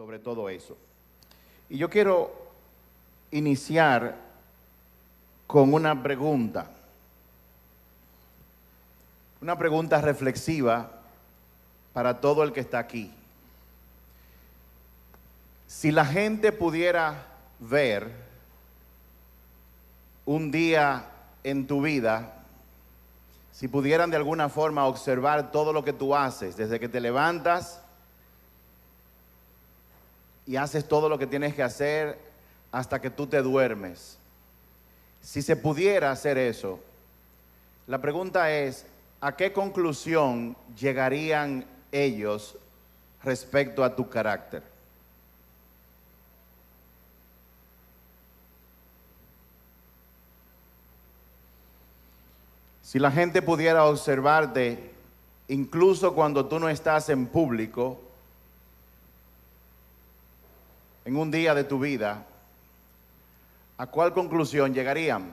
sobre todo eso. Y yo quiero iniciar con una pregunta reflexiva para todo el que está aquí. Si la gente pudiera ver un día en tu vida, si pudieran de alguna forma observar todo lo que tú haces, desde que te levantas y haces todo lo que tienes que hacer hasta que tú te duermes, si se pudiera hacer eso, la pregunta es, ¿a qué conclusión llegarían ellos respecto a tu carácter? Si la gente pudiera observarte, incluso cuando tú no estás en público, en un día de tu vida, ¿a cuál conclusión llegarían?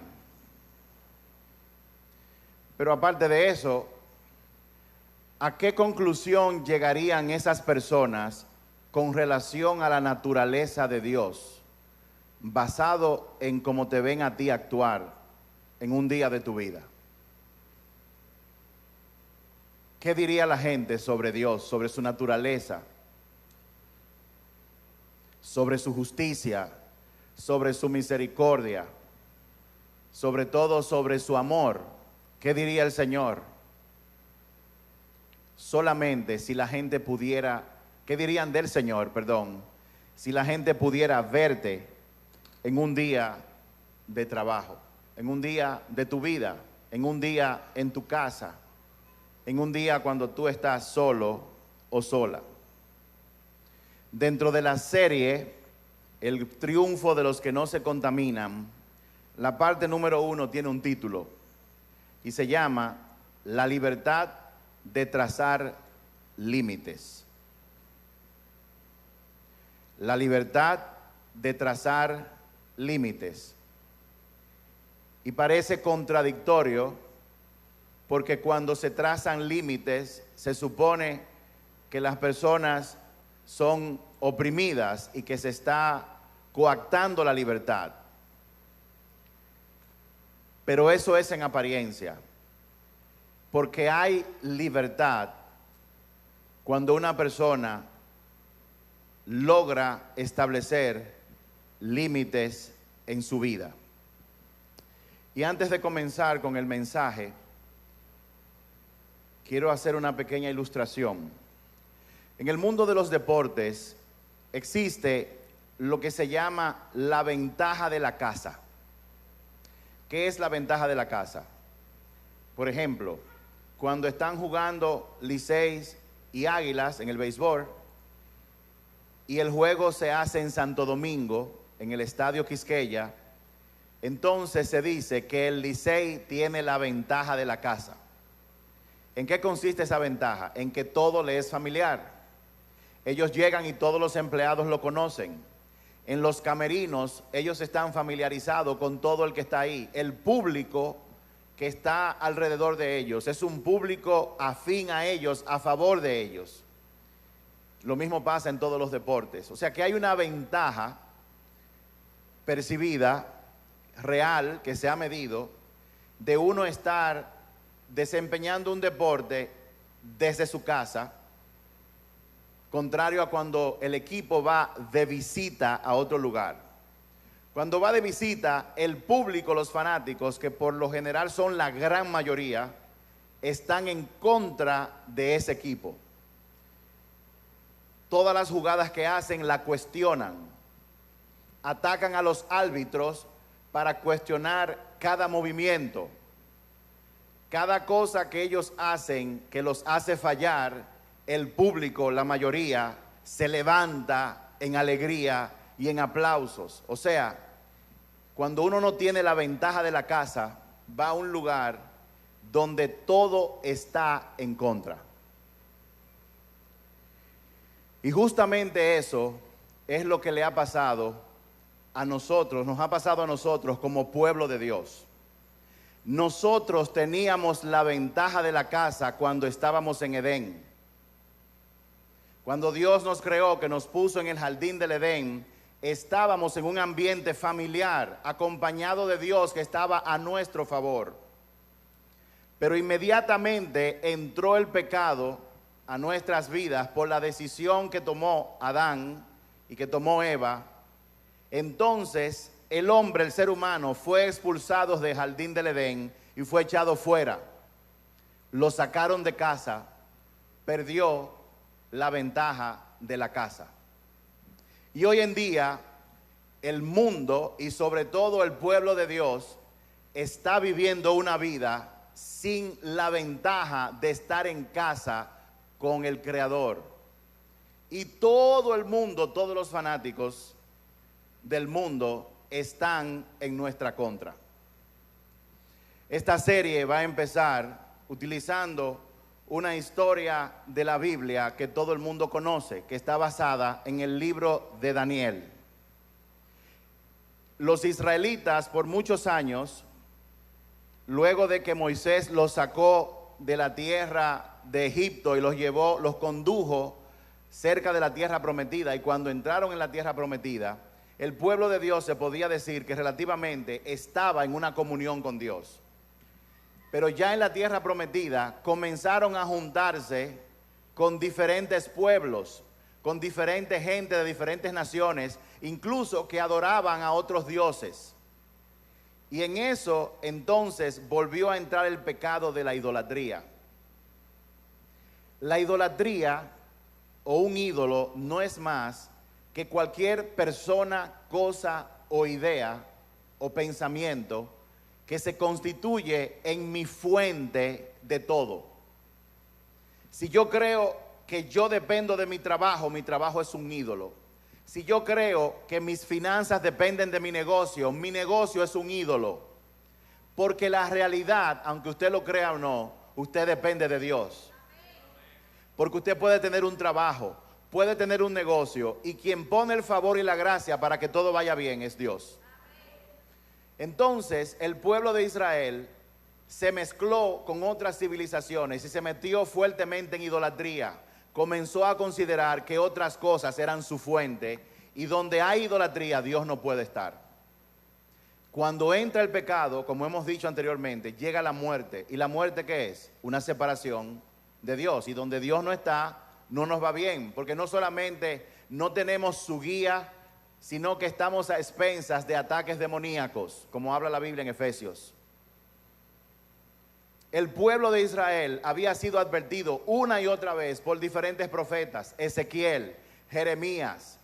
Pero aparte de eso, ¿a qué conclusión llegarían esas personas con relación a la naturaleza de Dios, basado en cómo te ven a ti actuar en un día de tu vida? ¿Qué diría la gente sobre Dios, sobre su naturaleza, sobre su justicia, sobre su misericordia, sobre todo sobre su amor? ¿Qué diría el Señor? Solamente si la gente pudiera, ¿qué dirían del Señor, perdón? Si la gente pudiera verte en un día de trabajo, en un día de tu vida, en un día en tu casa, en un día cuando tú estás solo o sola. Dentro de la serie, El triunfo de los que no se contaminan, la parte número 1 tiene un título y se llama La libertad de trazar límites. La libertad de trazar límites. Y parece contradictorio porque cuando se trazan límites se supone que las personas son oprimidas y que se está coactando la libertad. Pero eso es en apariencia, porque hay libertad cuando una persona logra establecer límites en su vida. Y antes de comenzar con el mensaje, quiero hacer una pequeña ilustración. En el mundo de los deportes existe lo que se llama la ventaja de la casa. ¿Qué es la ventaja de la casa? Por ejemplo, cuando están jugando Liceis y Águilas en el béisbol y el juego se hace en Santo Domingo, en el Estadio Quisqueya, entonces se dice que el Licey tiene la ventaja de la casa. ¿En qué consiste esa ventaja? En que todo le es familiar. Ellos llegan y todos los empleados lo conocen. En los camerinos, ellos están familiarizados con todo el que está ahí. El público que está alrededor de ellos es un público afín a ellos, a favor de ellos. Lo mismo pasa en todos los deportes. O sea que hay una ventaja percibida, real, que se ha medido, de uno estar desempeñando un deporte desde su casa, contrario a cuando el equipo va de visita a otro lugar. Cuando va de visita, el público, los fanáticos, que por lo general son la gran mayoría, están en contra de ese equipo. Todas las jugadas que hacen la cuestionan, atacan a los árbitros para cuestionar cada movimiento. Cada cosa que ellos hacen que los hace fallar, el público, la mayoría, se levanta en alegría y en aplausos. O sea, cuando uno no tiene la ventaja de la casa, va a un lugar donde todo está en contra. Y justamente eso es lo que le ha pasado a nosotros, nos ha pasado a nosotros como pueblo de Dios. Nosotros teníamos la ventaja de la casa cuando estábamos en Edén. Cuando Dios nos creó, que nos puso en el jardín del Edén, estábamos en un ambiente familiar, acompañado de Dios que estaba a nuestro favor. Pero inmediatamente entró el pecado a nuestras vidas por la decisión que tomó Adán y que tomó Eva. Entonces el hombre, el ser humano, fue expulsado del jardín del Edén y fue echado fuera. Lo sacaron de casa, perdió la ventaja de la casa. Y hoy en día el mundo y sobre todo el pueblo de Dios está viviendo una vida sin la ventaja de estar en casa con el Creador. Y todo el mundo, todos los fanáticos del mundo están en nuestra contra. Esta serie va a empezar utilizando una historia de la Biblia que todo el mundo conoce, que está basada en el libro de Daniel. Los israelitas por muchos años, luego de que Moisés los sacó de la tierra de Egipto y los condujo cerca de la tierra prometida, y cuando entraron en la tierra prometida, el pueblo de Dios se podía decir que relativamente estaba en una comunión con Dios. Pero ya en la tierra prometida comenzaron a juntarse con diferentes pueblos, con diferente gente de diferentes naciones, incluso que adoraban a otros dioses. Y en eso entonces volvió a entrar el pecado de la idolatría. La idolatría o un ídolo no es más que cualquier persona, cosa o idea o pensamiento que se constituye en mi fuente de todo. Si yo creo que yo dependo de mi trabajo es un ídolo. Si yo creo que mis finanzas dependen de mi negocio es un ídolo. Porque la realidad, aunque usted lo crea o no, usted depende de Dios. Porque usted puede tener un trabajo, puede tener un negocio, y quien pone el favor y la gracia para que todo vaya bien es Dios. Entonces el pueblo de Israel se mezcló con otras civilizaciones y se metió fuertemente en idolatría. Comenzó a considerar que otras cosas eran su fuente, y donde hay idolatría Dios no puede estar. Cuando entra el pecado, como hemos dicho anteriormente, llega la muerte. ¿Y la muerte qué es? Una separación de Dios, y donde Dios no está, no nos va bien, porque no solamente no tenemos su guía, sino que estamos a expensas de ataques demoníacos, como habla la Biblia en Efesios. El pueblo de Israel había sido advertido una y otra vez por diferentes profetas: Ezequiel, Jeremías,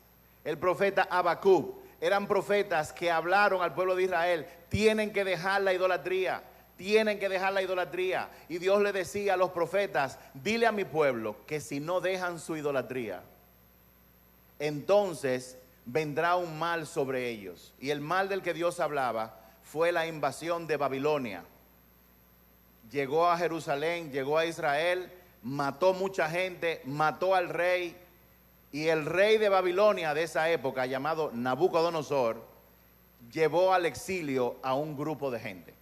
el profeta Habacuc. Eran profetas que hablaron al pueblo de Israel: tienen que dejar la idolatría, tienen que dejar la idolatría. Y Dios le decía a los profetas: dile a mi pueblo que si no dejan su idolatría, entonces vendrá un mal sobre ellos. Y el mal del que Dios hablaba fue la invasión de Babilonia. Llegó a Jerusalén, llegó a Israel, mató mucha gente, mató al rey. Y el rey de Babilonia de esa época, llamado Nabucodonosor, llevó al exilio a un grupo de gente.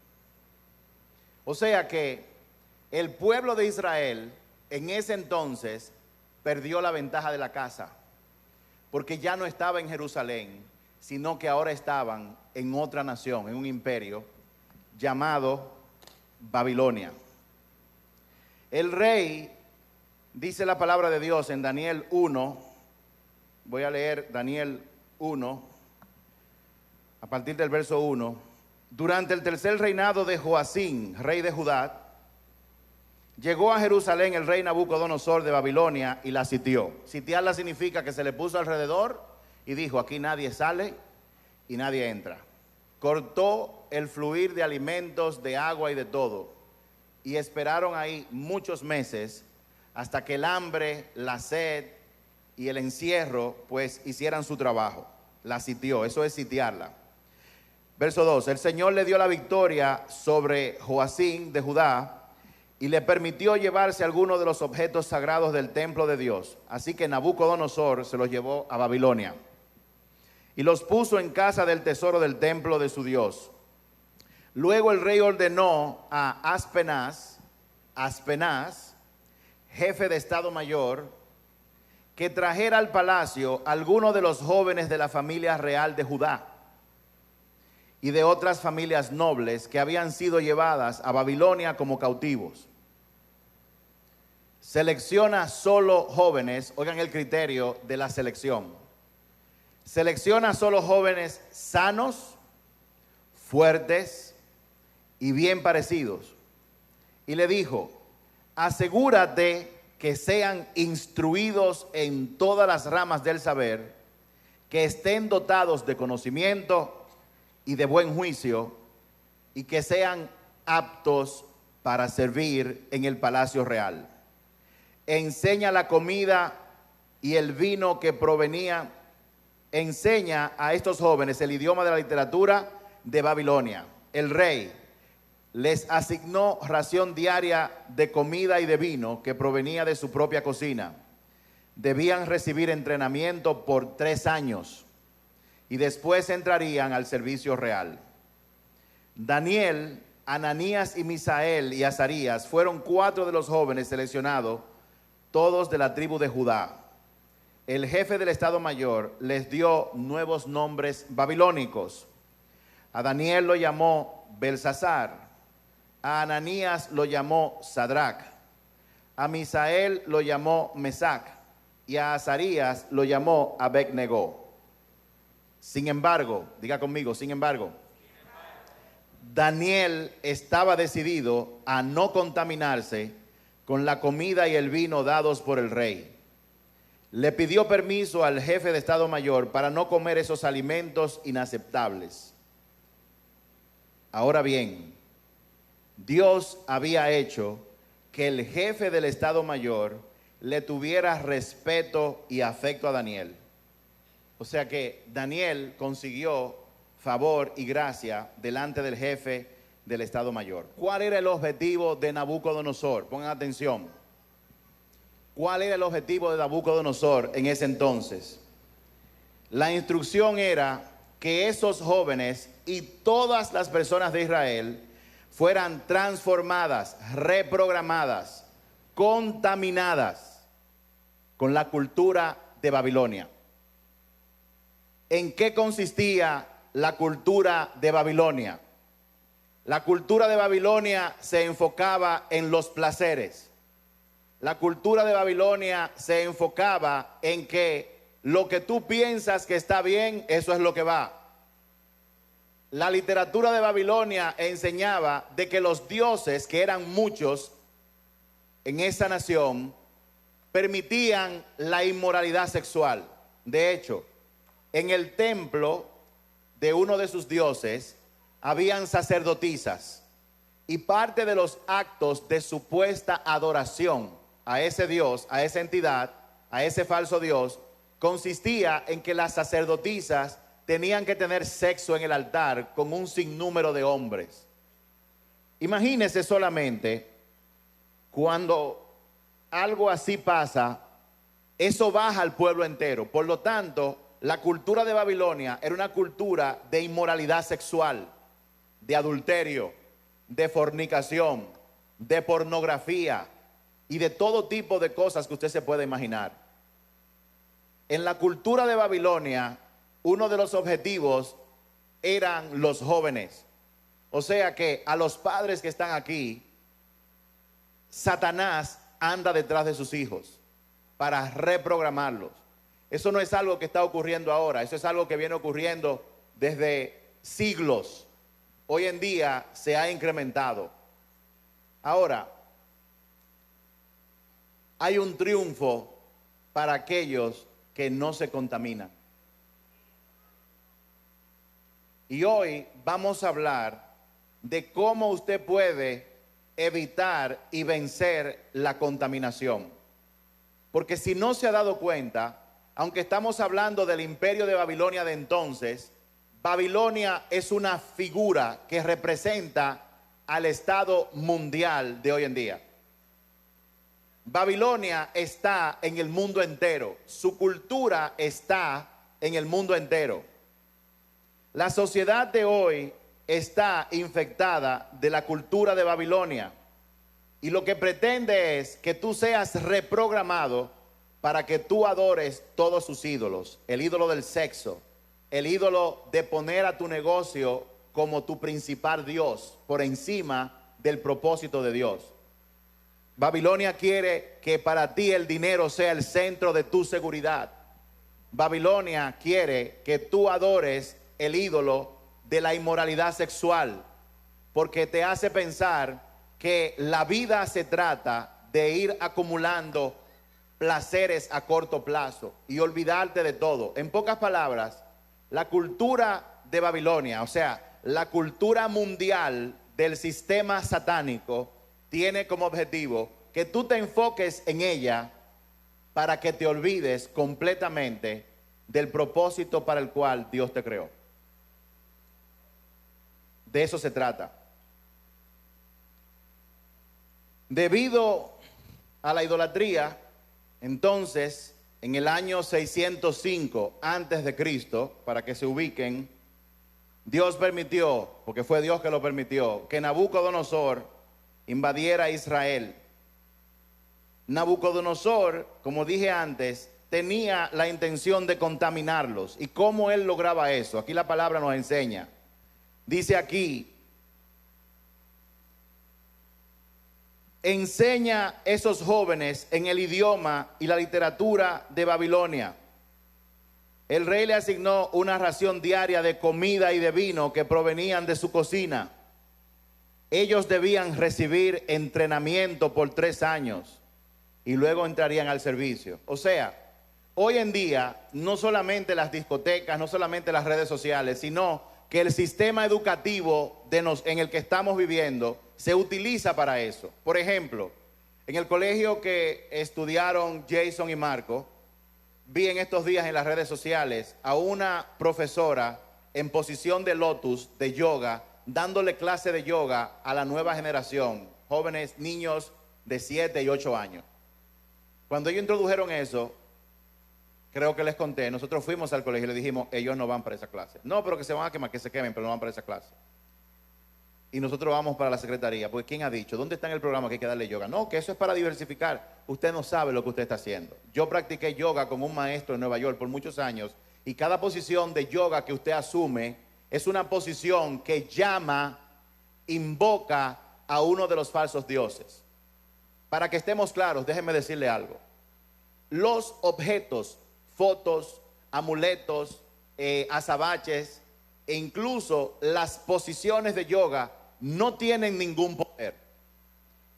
O sea que el pueblo de Israel en ese entonces perdió la ventaja de la casa, porque ya no estaba en Jerusalén, sino que ahora estaban en otra nación, en un imperio llamado Babilonia. El rey, dice la palabra de Dios en Daniel 1, voy a leer Daniel 1, a partir del verso 1. Durante el tercer reinado de Joacín, rey de Judá, llegó a Jerusalén el rey Nabucodonosor de Babilonia y la sitió. Sitiarla significa que se le puso alrededor y dijo: aquí nadie sale y nadie entra. Cortó el fluir de alimentos, de agua y de todo. Y esperaron ahí muchos meses hasta que el hambre, la sed y el encierro pues hicieran su trabajo. La sitió, eso es sitiarla. Verso 2, el Señor le dio la victoria sobre Joacín de Judá y le permitió llevarse algunos de los objetos sagrados del templo de Dios. Así que Nabucodonosor se los llevó a Babilonia y los puso en casa del tesoro del templo de su Dios. Luego el rey ordenó a Aspenaz, jefe de Estado Mayor, que trajera al palacio algunos de los jóvenes de la familia real de Judá y de otras familias nobles que habían sido llevadas a Babilonia como cautivos. Selecciona solo jóvenes, oigan el criterio de la selección. Selecciona solo jóvenes sanos, fuertes y bien parecidos. Y le dijo: asegúrate que sean instruidos en todas las ramas del saber, que estén dotados de conocimiento y de buen juicio, y que sean aptos para servir en el palacio real. Enseña la comida y el vino que provenía. Enseña a estos jóvenes el idioma de la literatura de Babilonia. El rey les asignó ración diaria de comida y de vino que provenía de su propia cocina. Debían recibir entrenamiento por 3 años y después entrarían al servicio real. Daniel, Ananías y Misael y Azarías fueron 4 de los jóvenes seleccionados, todos de la tribu de Judá. El jefe del Estado Mayor les dio nuevos nombres babilónicos. A Daniel lo llamó Belsasar, a Ananías lo llamó Sadrac, a Misael lo llamó Mesac y a Azarías lo llamó Abed-Negó. Sin embargo, diga conmigo, sin embargo, Daniel estaba decidido a no contaminarse con la comida y el vino dados por el rey. Le pidió permiso al jefe de Estado Mayor para no comer esos alimentos inaceptables. Ahora bien, Dios había hecho que el jefe del Estado Mayor le tuviera respeto y afecto a Daniel. O sea que Daniel consiguió favor y gracia delante del jefe del Estado Mayor. ¿Cuál era el objetivo de Nabucodonosor? Pongan atención. ¿Cuál era el objetivo de Nabucodonosor en ese entonces? La instrucción era que esos jóvenes y todas las personas de Israel fueran transformadas, reprogramadas, contaminadas con la cultura de Babilonia. ¿En qué consistía la cultura de Babilonia? La cultura de Babilonia se enfocaba en los placeres. La cultura de Babilonia se enfocaba en que lo que tú piensas que está bien, eso es lo que va. La literatura de Babilonia enseñaba de que los dioses, que eran muchos en esa nación, permitían la inmoralidad sexual. De hecho, en el templo de uno de sus dioses habían sacerdotisas, y parte de los actos de supuesta adoración a ese dios, a esa entidad, a ese falso dios, consistía en que las sacerdotisas tenían que tener sexo en el altar con un sinnúmero de hombres. Imagínese solamente cuando algo así pasa, eso baja al pueblo entero. Por lo tanto, la cultura de Babilonia era una cultura de inmoralidad sexual, de adulterio, de fornicación, de pornografía y de todo tipo de cosas que usted se pueda imaginar. En la cultura de Babilonia, uno de los objetivos eran los jóvenes. O sea que a los padres que están aquí, Satanás anda detrás de sus hijos para reprogramarlos. Eso no es algo que está ocurriendo ahora, eso es algo que viene ocurriendo desde siglos. Hoy en día se ha incrementado. Ahora, hay un triunfo para aquellos que no se contaminan. Y hoy vamos a hablar de cómo usted puede evitar y vencer la contaminación. Porque si no se ha dado cuenta, aunque estamos hablando del imperio de Babilonia de entonces, Babilonia es una figura que representa al Estado mundial de hoy en día. Babilonia está en el mundo entero, su cultura está en el mundo entero. La sociedad de hoy está infectada de la cultura de Babilonia, y lo que pretende es que tú seas reprogramado para que tú adores todos sus ídolos, el ídolo del sexo, el ídolo de poner a tu negocio como tu principal Dios por encima del propósito de Dios. Babilonia quiere que para ti el dinero sea el centro de tu seguridad. Babilonia quiere que tú adores el ídolo de la inmoralidad sexual, porque te hace pensar que la vida se trata de ir acumulando placeres a corto plazo y olvidarte de todo. En pocas palabras, la cultura de Babilonia, o sea, la cultura mundial del sistema satánico, tiene como objetivo que tú te enfoques en ella para que te olvides completamente del propósito para el cual Dios te creó. De eso se trata. Debido a la idolatría, entonces, en el año 605 antes de Cristo, para que se ubiquen, Dios permitió, porque fue Dios que lo permitió, que Nabucodonosor invadiera Israel. Nabucodonosor, como dije antes, tenía la intención de contaminarlos. ¿Y cómo él lograba eso? Aquí la palabra nos enseña. Dice aquí: enseña a esos jóvenes en el idioma y la literatura de Babilonia. El rey le asignó una ración diaria de comida y de vino que provenían de su cocina. Ellos debían recibir entrenamiento por 3 años y luego entrarían al servicio. O sea, hoy en día no solamente las discotecas, no solamente las redes sociales, sino que el sistema educativo en el que estamos viviendo se utiliza para eso. Por ejemplo, en el colegio que estudiaron Jason y Marco, vi en estos días en las redes sociales a una profesora en posición de lotus de yoga, dándole clase de yoga a la nueva generación, jóvenes, niños de 7 y 8 años. Cuando ellos introdujeron eso, creo que les conté, nosotros fuimos al colegio y le dijimos, ellos no van para esa clase. No, pero que se van a quemar, que se quemen, pero no van para esa clase. Y nosotros vamos para la secretaría, porque ¿quién ha dicho? ¿Dónde está en el programa que hay que darle yoga? No, que eso es para diversificar. Usted no sabe lo que usted está haciendo. Yo practiqué yoga con un maestro en Nueva York por muchos años, y cada posición de yoga que usted asume es una posición que llama, invoca a uno de los falsos dioses. Para que estemos claros, déjenme decirle algo. Los objetos, fotos, amuletos, azabaches e incluso las posiciones de yoga no tienen ningún poder.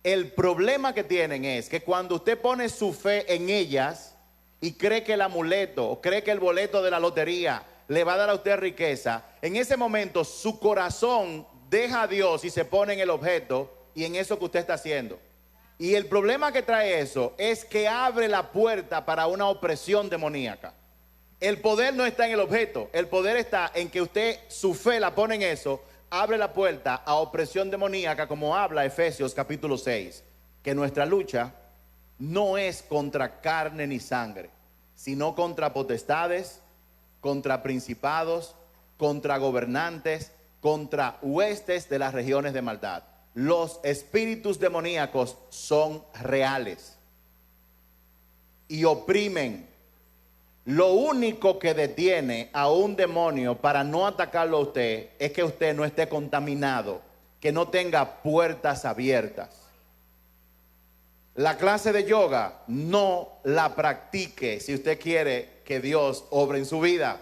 El problema que tienen es que cuando usted pone su fe en ellas y cree que el amuleto o cree que el boleto de la lotería le va a dar a usted riqueza, en ese momento su corazón deja a Dios y se pone en el objeto y en eso que usted está haciendo. Y el problema que trae eso es que abre la puerta para una opresión demoníaca. El poder no está en el objeto, el poder está en que usted su fe la pone en eso, abre la puerta a opresión demoníaca, como habla Efesios capítulo 6, que nuestra lucha no es contra carne ni sangre, sino contra potestades, contra principados, contra gobernantes, contra huestes de las regiones de maldad. Los espíritus demoníacos son reales y oprimen. Lo único que detiene a un demonio para no atacarlo a usted es que usted no esté contaminado, que no tenga puertas abiertas. La clase de yoga no la practique si usted quiere que Dios obre en su vida.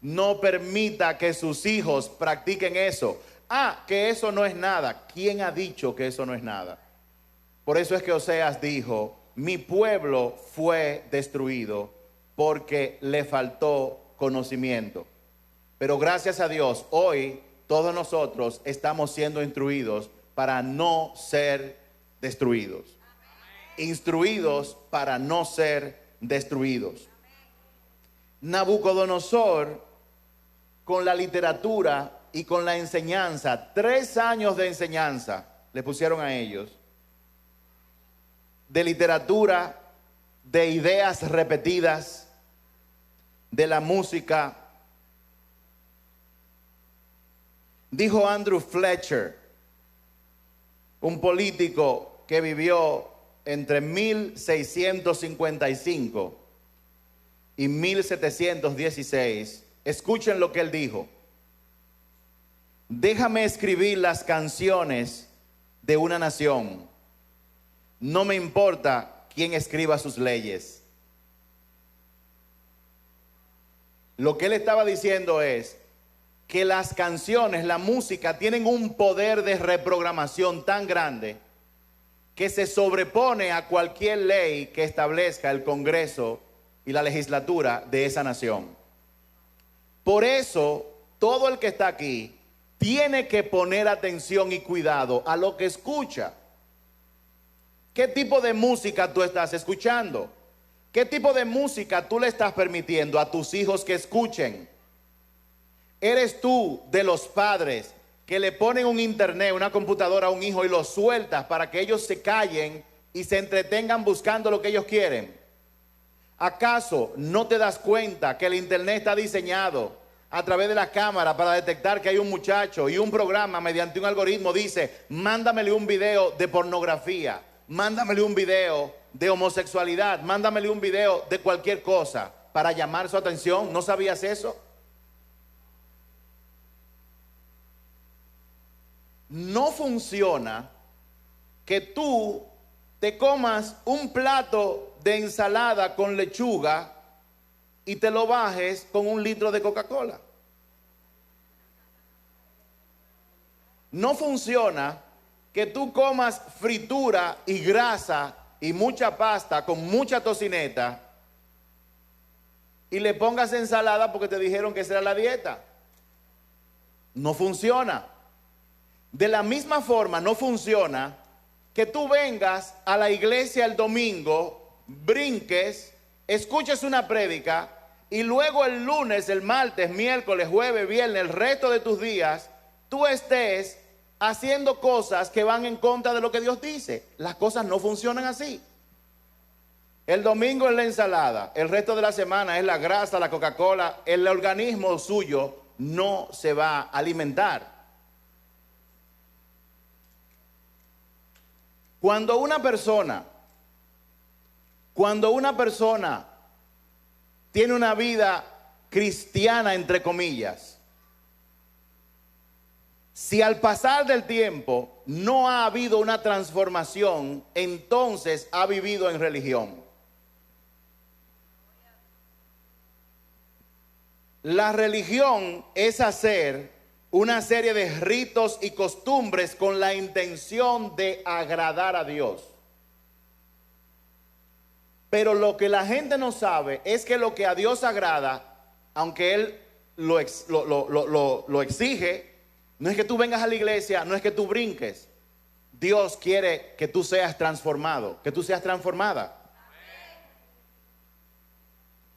No permita que sus hijos practiquen eso. Que eso no es nada. ¿Quién ha dicho que eso no es nada? Por eso es que Oseas dijo: mi pueblo fue destruido porque le faltó conocimiento. Pero gracias a Dios, hoy todos nosotros estamos siendo instruidos para no ser destruidos. Instruidos para no ser destruidos. Nabucodonosor, con la literatura y con la enseñanza, 3 años de enseñanza le pusieron a ellos, de literatura, de ideas repetidas, de la música. Dijo Andrew Fletcher, un político que vivió entre 1655 y 1716, escuchen lo que él dijo: déjame escribir las canciones de una nación, no me importa quién escriba sus leyes. Lo que él estaba diciendo es que las canciones, la música, tienen un poder de reprogramación tan grande que se sobrepone a cualquier ley que establezca el Congreso y la legislatura de esa nación. Por eso, todo el que está aquí tiene que poner atención y cuidado a lo que escucha. ¿Qué tipo de música tú estás escuchando? ¿Qué tipo de música tú le estás permitiendo a tus hijos que escuchen? ¿Eres tú de los padres que le ponen un internet, una computadora a un hijo y lo sueltas para que ellos se callen y se entretengan buscando lo que ellos quieren? ¿Acaso no te das cuenta que el internet está diseñado a través de la cámara para detectar que hay un muchacho y un programa mediante un algoritmo dice: mándamele un video de pornografía, mándamele un video de homosexualidad, mándamele un video de cualquier cosa para llamar su atención? ¿No sabías eso? No funciona que tú te comas un plato de ensalada con lechuga y te lo bajes con un litro de Coca-Cola. No funciona que tú comas fritura y grasa y mucha pasta con mucha tocineta y le pongas ensalada porque te dijeron que esa era la dieta. No funciona. De la misma forma no funciona que tú vengas a la iglesia el domingo, brinques, escuches una prédica y luego el lunes, el martes, miércoles, jueves, viernes, el resto de tus días, tú estés haciendo cosas que van en contra de lo que Dios dice. Las cosas no funcionan así. El domingo es la ensalada, el resto de la semana es la grasa, la Coca-Cola. El organismo suyo no se va a alimentar. Cuando una persona tiene una vida cristiana, entre comillas, si al pasar del tiempo no ha habido una transformación, entonces ha vivido en religión. La religión es hacer una serie de ritos y costumbres con la intención de agradar a Dios. Pero lo que la gente no sabe es que lo que a Dios agrada, aunque Él lo exige, no es que tú vengas a la iglesia, no es que tú brinques. Dios quiere que tú seas transformado, que tú seas transformada.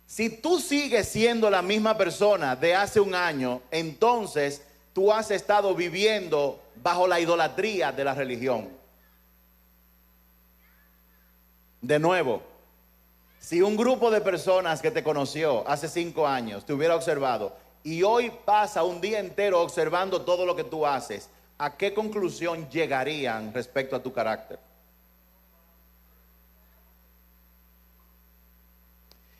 Si tú sigues siendo la misma persona de hace un año, entonces tú has estado viviendo bajo la idolatría de la religión. De nuevo, si un grupo de personas que te conoció hace 5 años te hubiera observado y hoy pasa un día entero observando todo lo que tú haces, ¿a qué conclusión llegarían respecto a tu carácter?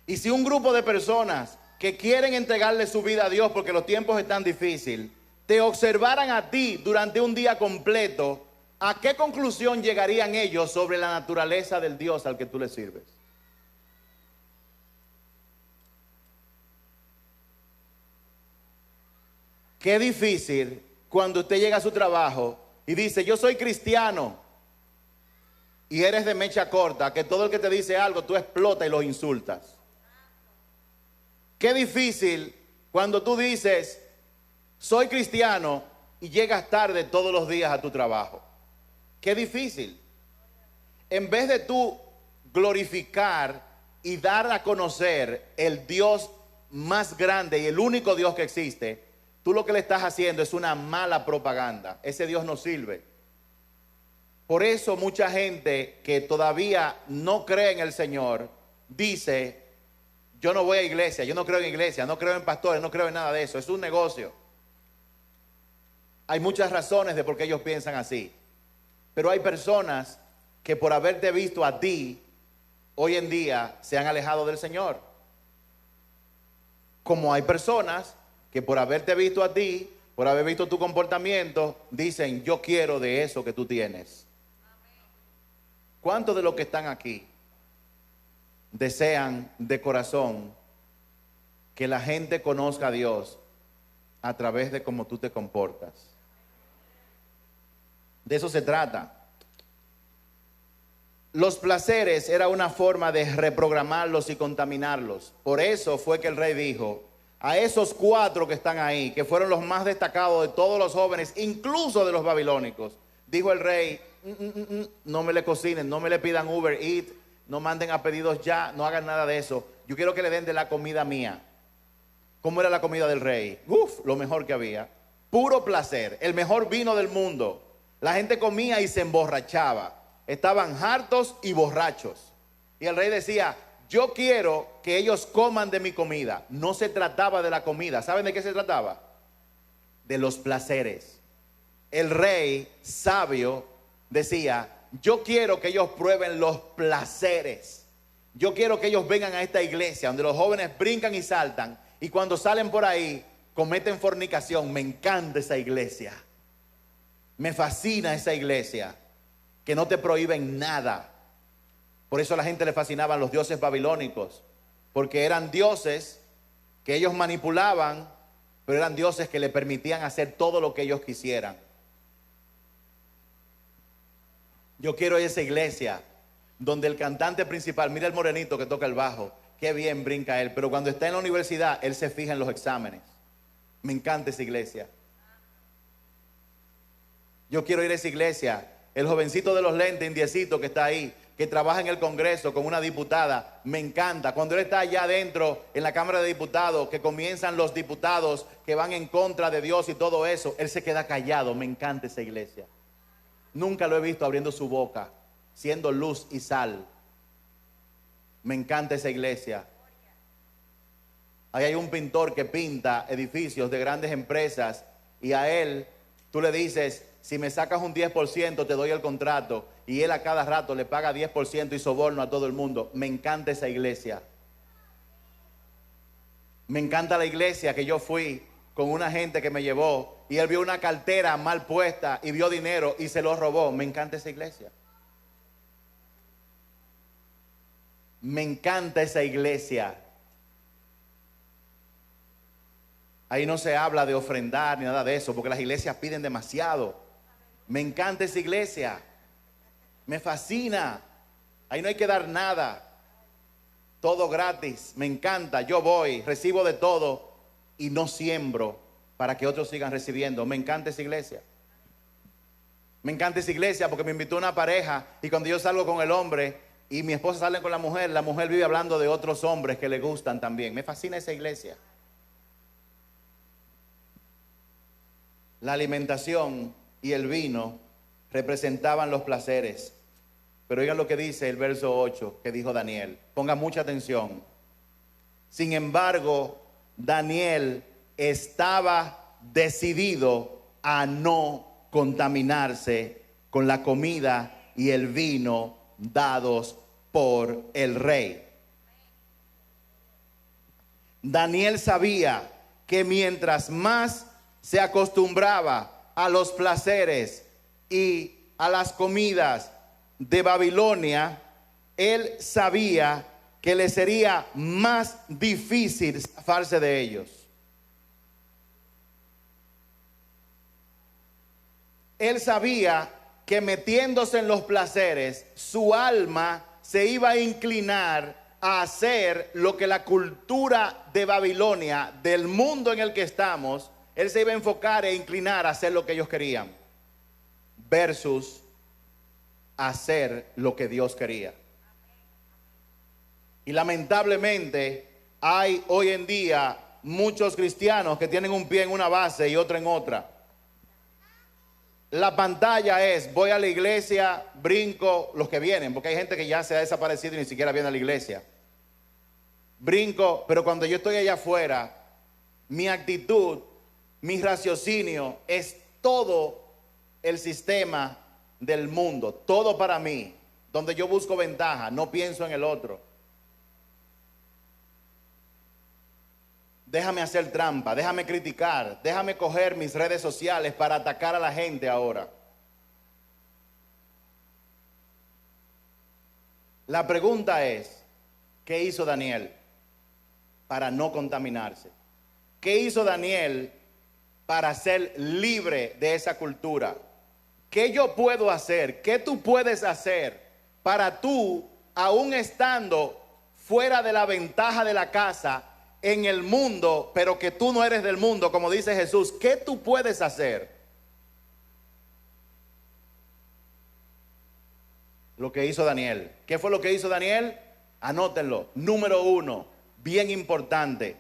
Y si un grupo de personas que quieren entregarle su vida a Dios porque los tiempos están difíciles, te observaran a ti durante un día completo, ¿a qué conclusión llegarían ellos sobre la naturaleza del Dios al que tú le sirves? Qué difícil cuando usted llega a su trabajo y dice: yo soy cristiano, y eres de mecha corta, que todo el que te dice algo tú explotas y los insultas. Qué difícil cuando tú dices: soy cristiano, y llegas tarde todos los días a tu trabajo. Qué difícil. En vez de tú glorificar y dar a conocer el Dios más grande y el único Dios que existe, tú lo que le estás haciendo es una mala propaganda. Ese Dios no sirve. Por eso mucha gente que todavía no cree en el Señor dice: yo no voy a iglesia, yo no creo en iglesia, no creo en pastores, no creo en nada de eso, es un negocio. Hay muchas razones de por qué ellos piensan así, pero hay personas que por haberte visto a ti, hoy en día se han alejado del Señor. Como hay personas que por haberte visto a ti, por haber visto tu comportamiento, dicen, yo quiero de eso que tú tienes. ¿Cuántos de los que están aquí desean de corazón que la gente conozca a Dios a través de cómo tú te comportas? De eso se trata. Los placeres era una forma de reprogramarlos y contaminarlos. Por eso fue que el rey dijo a esos 4 que están ahí, que fueron los más destacados de todos los jóvenes, incluso de los babilónicos, dijo el rey, no me le cocinen, no me le pidan Uber Eats, no manden a pedidos ya, no hagan nada de eso. Yo quiero que le den de la comida mía. ¿Cómo era la comida del rey? Lo mejor que había. Puro placer, el mejor vino del mundo. La gente comía y se emborrachaba. Estaban hartos y borrachos. Y el rey decía, yo quiero que ellos coman de mi comida. No se trataba de la comida. ¿Saben de qué se trataba? De los placeres. El rey sabio decía, yo quiero que ellos prueben los placeres. Yo quiero que ellos vengan a esta iglesia donde los jóvenes brincan y saltan. Y cuando salen por ahí, cometen fornicación. Me encanta esa iglesia. Me fascina esa iglesia. Que no te prohíben nada. Por eso a la gente le fascinaban los dioses babilónicos. Porque eran dioses que ellos manipulaban, pero eran dioses que le permitían hacer todo lo que ellos quisieran. Yo quiero esa iglesia donde el cantante principal, mira el morenito que toca el bajo, qué bien brinca él, pero cuando está en la universidad, él se fija en los exámenes. Me encanta esa iglesia. Yo quiero ir a esa iglesia. El jovencito de los lentes, indiecito que está ahí, que trabaja en el Congreso con una diputada, me encanta. Cuando él está allá adentro en la Cámara de Diputados, que comienzan los diputados que van en contra de Dios y todo eso, él se queda callado. Me encanta esa iglesia. Nunca lo he visto abriendo su boca, siendo luz y sal. Me encanta esa iglesia. Ahí hay un pintor que pinta edificios de grandes empresas y a él tú le dices, si me sacas un 10% te doy el contrato, y él a cada rato le paga 10% y soborno a todo el mundo. Me encanta esa iglesia. Me encanta la iglesia que yo fui con una gente que me llevó y él vio una cartera mal puesta y vio dinero y se lo robó. Me encanta esa iglesia. Me encanta esa iglesia. Ahí no se habla de ofrendar ni nada de eso, porque las iglesias piden demasiado. Me encanta esa iglesia. Me fascina. Ahí no hay que dar nada. Todo gratis. Me encanta. Yo voy, recibo de todo y no siembro para que otros sigan recibiendo. Me encanta esa iglesia. Me encanta esa iglesia porque me invitó una pareja y cuando yo salgo con el hombre y mi esposa sale con la mujer vive hablando de otros hombres que le gustan también. Me fascina esa iglesia. La alimentación y el vino representaban los placeres. Pero oigan lo que dice el verso 8 que dijo Daniel. Pongan mucha atención. Sin embargo, Daniel estaba decidido a no contaminarse con la comida y el vino dados por el rey. Daniel sabía que mientras más se acostumbraba a los placeres y a las comidas de Babilonia, él sabía que le sería más difícil zafarse de ellos. Él sabía que metiéndose en los placeres, su alma se iba a inclinar a hacer lo que la cultura de Babilonia, del mundo en el que estamos, él se iba a enfocar e inclinar a hacer lo que ellos querían, versus hacer lo que Dios quería. Y lamentablemente hay hoy en día muchos cristianos que tienen un pie en una base y otro en otra. La pantalla es, voy a la iglesia, brinco, los que vienen, porque hay gente que ya se ha desaparecido y ni siquiera viene a la iglesia. Brinco, pero cuando yo estoy allá afuera, mi actitud, mi raciocinio es todo el sistema del mundo, todo para mí, donde yo busco ventaja, no pienso en el otro. déjame hacer trampa, déjame criticar, déjame coger mis redes sociales para atacar a la gente ahora. La pregunta es, ¿qué hizo Daniel para no contaminarse? ¿Qué hizo Daniel para ser libre de esa cultura? ¿Qué yo puedo hacer? ¿Qué tú puedes hacer para tú, aún estando fuera de la ventaja de la casa, en el mundo, pero que tú no eres del mundo, como dice Jesús? ¿Qué tú puedes hacer? Lo que hizo Daniel. ¿Qué fue lo que hizo Daniel? Anótenlo. Número 1, bien importante: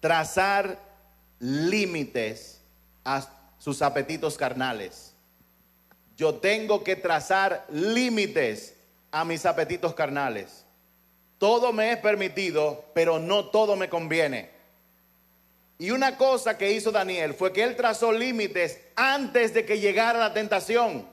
trazar límites a sus apetitos carnales. Yo tengo que trazar límites a mis apetitos carnales. Todo me es permitido, pero no todo me conviene. Y una cosa que hizo Daniel fue que él trazó límites antes de que llegara la tentación.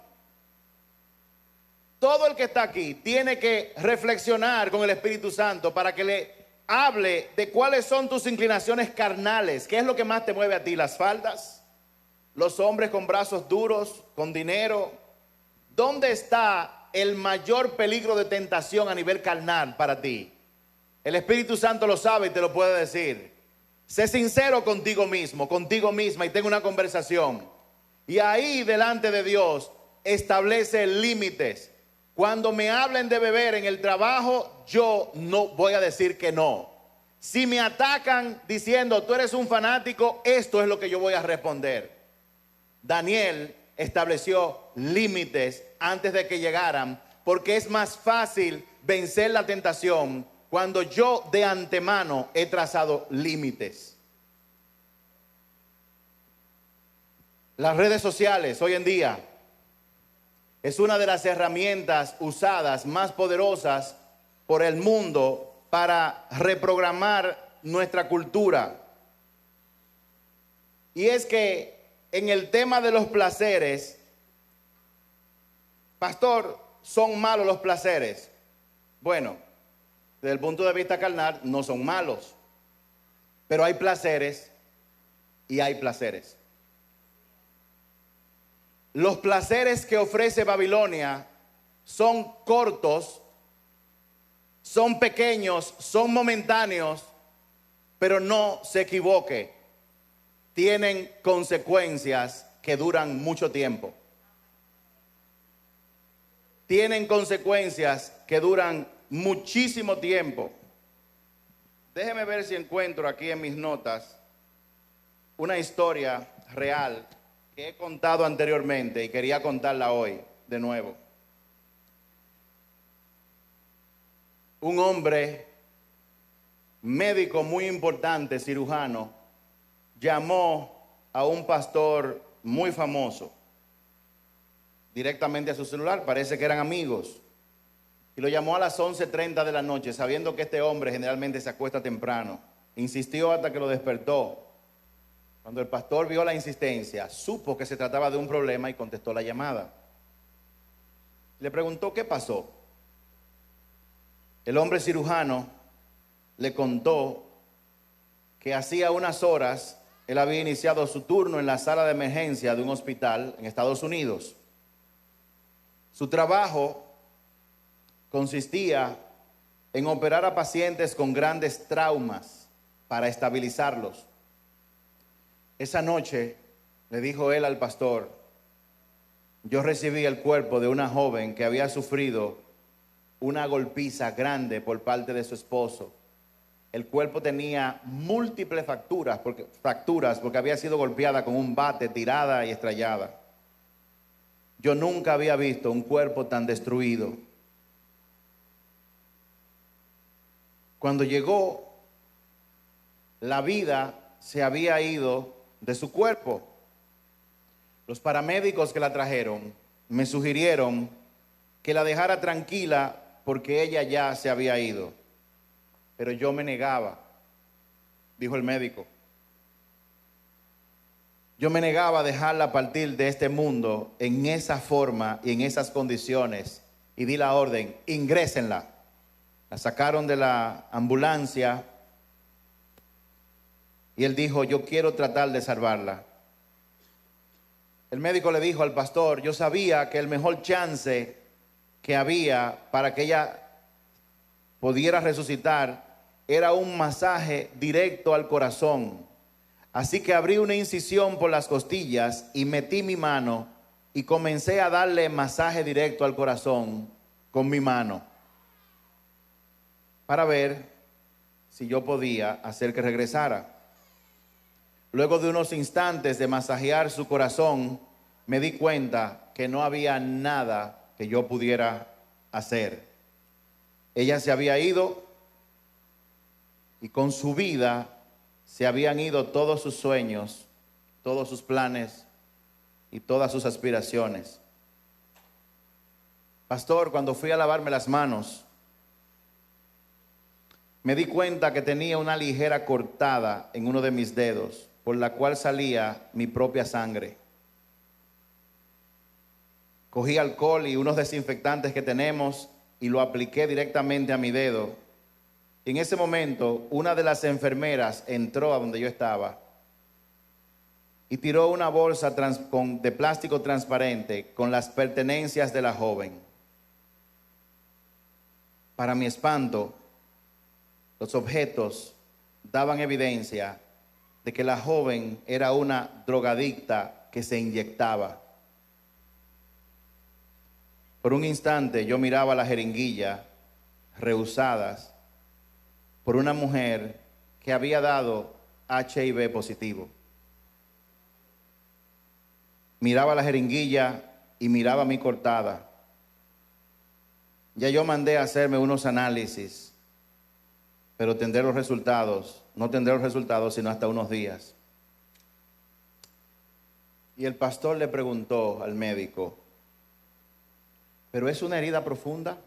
Todo el que está aquí tiene que reflexionar con el Espíritu Santo para que le hable de cuáles son tus inclinaciones carnales. ¿Qué es lo que más te mueve a ti? ¿Las faldas? ¿Los hombres con brazos duros? ¿Con dinero? ¿Dónde está el mayor peligro de tentación a nivel carnal para ti? El Espíritu Santo lo sabe y te lo puede decir. Sé sincero contigo mismo, contigo misma, y tenga una conversación. Y ahí delante de Dios establece límites. Cuando me hablen de beber en el trabajo, yo no voy a decir que no. Si me atacan diciendo tú eres un fanático, esto es lo que yo voy a responder. Daniel estableció límites antes de que llegaran, porque es más fácil vencer la tentación cuando yo de antemano he trazado límites. Las redes sociales hoy en día es una de las herramientas usadas más poderosas por el mundo para reprogramar nuestra cultura. Y es que en el tema de los placeres, pastor, ¿son malos los placeres? Bueno, desde el punto de vista carnal no son malos, pero hay placeres y hay placeres. Los placeres que ofrece Babilonia son cortos, son pequeños, son momentáneos, pero no se equivoque, tienen consecuencias que duran mucho tiempo. Tienen consecuencias que duran muchísimo tiempo. Déjeme ver si encuentro aquí en mis notas una historia real que he contado anteriormente y quería contarla hoy de nuevo. Un hombre médico muy importante, cirujano, llamó a un pastor muy famoso directamente a su celular. Parece que eran amigos, y lo llamó a las 11:30 de la noche, sabiendo que este hombre generalmente se acuesta temprano. Insistió hasta que lo despertó. Cuando el pastor vio la insistencia, supo que se trataba de un problema y contestó la llamada. Le preguntó qué pasó. El hombre cirujano le contó que hacía unas horas él había iniciado su turno en la sala de emergencia de un hospital en Estados Unidos. Su trabajo consistía en operar a pacientes con grandes traumas para estabilizarlos. Esa noche le dijo él al pastor: yo recibí el cuerpo de una joven que había sufrido una golpiza grande por parte de su esposo. El cuerpo tenía múltiples fracturas porque había sido golpeada con un bate, tirada y estrellada. Yo nunca había visto un cuerpo tan destruido. Cuando llegó, la vida se había ido de su cuerpo. Los paramédicos que la trajeron me sugirieron que la dejara tranquila porque ella ya se había ido. Pero yo me negaba, dijo el médico. Yo me negaba a dejarla partir de este mundo en esa forma y en esas condiciones, y di la orden: ingrésenla. La sacaron de la ambulancia Y él dijo, yo quiero tratar de salvarla. El médico le dijo al pastor, yo sabía que el mejor chance que había para que ella pudiera resucitar era un masaje directo al corazón. Así que abrí una incisión por las costillas y metí mi mano y comencé a darle masaje directo al corazón con mi mano para ver si yo podía hacer que regresara. Luego de unos instantes de masajear su corazón, me di cuenta que no había nada que yo pudiera hacer. Ella se había ido y con su vida se habían ido todos sus sueños, todos sus planes y todas sus aspiraciones. Pastor, cuando fui a lavarme las manos, me di cuenta que tenía una ligera cortada en uno de mis dedos, por la cual salía mi propia sangre. Cogí alcohol y unos desinfectantes que tenemos y lo apliqué directamente a mi dedo. Y en ese momento, una de las enfermeras entró a donde yo estaba y tiró una bolsa de plástico transparente con las pertenencias de la joven. Para mi espanto, los objetos daban evidencia de que la joven era una drogadicta que se inyectaba. Por un instante yo miraba la jeringuilla rehusadas por una mujer que había dado HIV positivo. Miraba la jeringuilla y miraba mi cortada. Ya yo mandé a hacerme unos análisis, pero tendré los resultados, no tendré los resultados sino hasta unos días. Y el pastor le preguntó al médico, ¿pero es una herida profunda?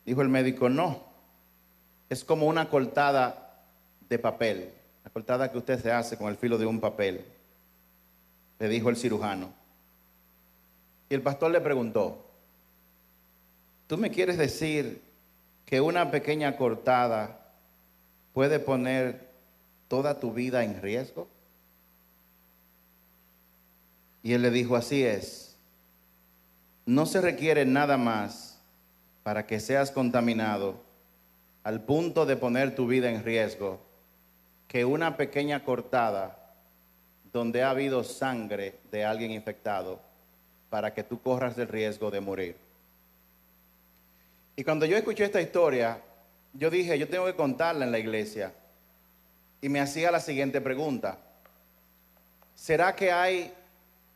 Dijo el médico, no, es como una cortada de papel, la cortada que usted se hace con el filo de un papel, le dijo el cirujano. Y el pastor le preguntó, ¿tú me quieres decir que una pequeña cortada puede poner toda tu vida en riesgo? Y él le dijo, así es. No se requiere nada más para que seas contaminado al punto de poner tu vida en riesgo que una pequeña cortada donde ha habido sangre de alguien infectado para que tú corras el riesgo de morir. Y cuando yo escuché esta historia, yo dije, yo tengo que contarla en la iglesia. Y me hacía la siguiente pregunta. ¿Será que hay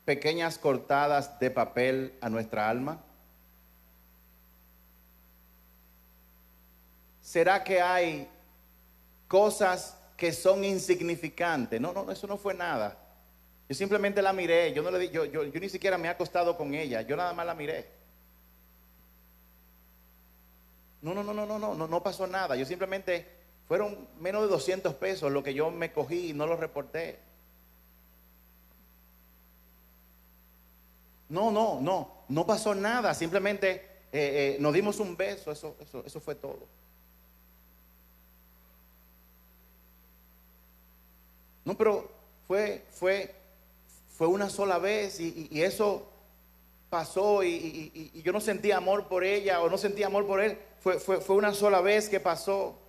pequeñas cortadas de papel a nuestra alma? ¿Será que hay cosas que son insignificantes? No, eso no fue nada. Yo simplemente la miré, yo ni siquiera me he acostado con ella, yo nada más la miré. No pasó nada. Yo simplemente, fueron menos de 200 pesos lo que yo me cogí y no lo reporté. No pasó nada. Simplemente nos dimos un beso, eso fue todo. No, pero fue una sola vez y eso pasó y yo no sentía amor por ella o no sentía amor por él. Fue una sola vez que pasó.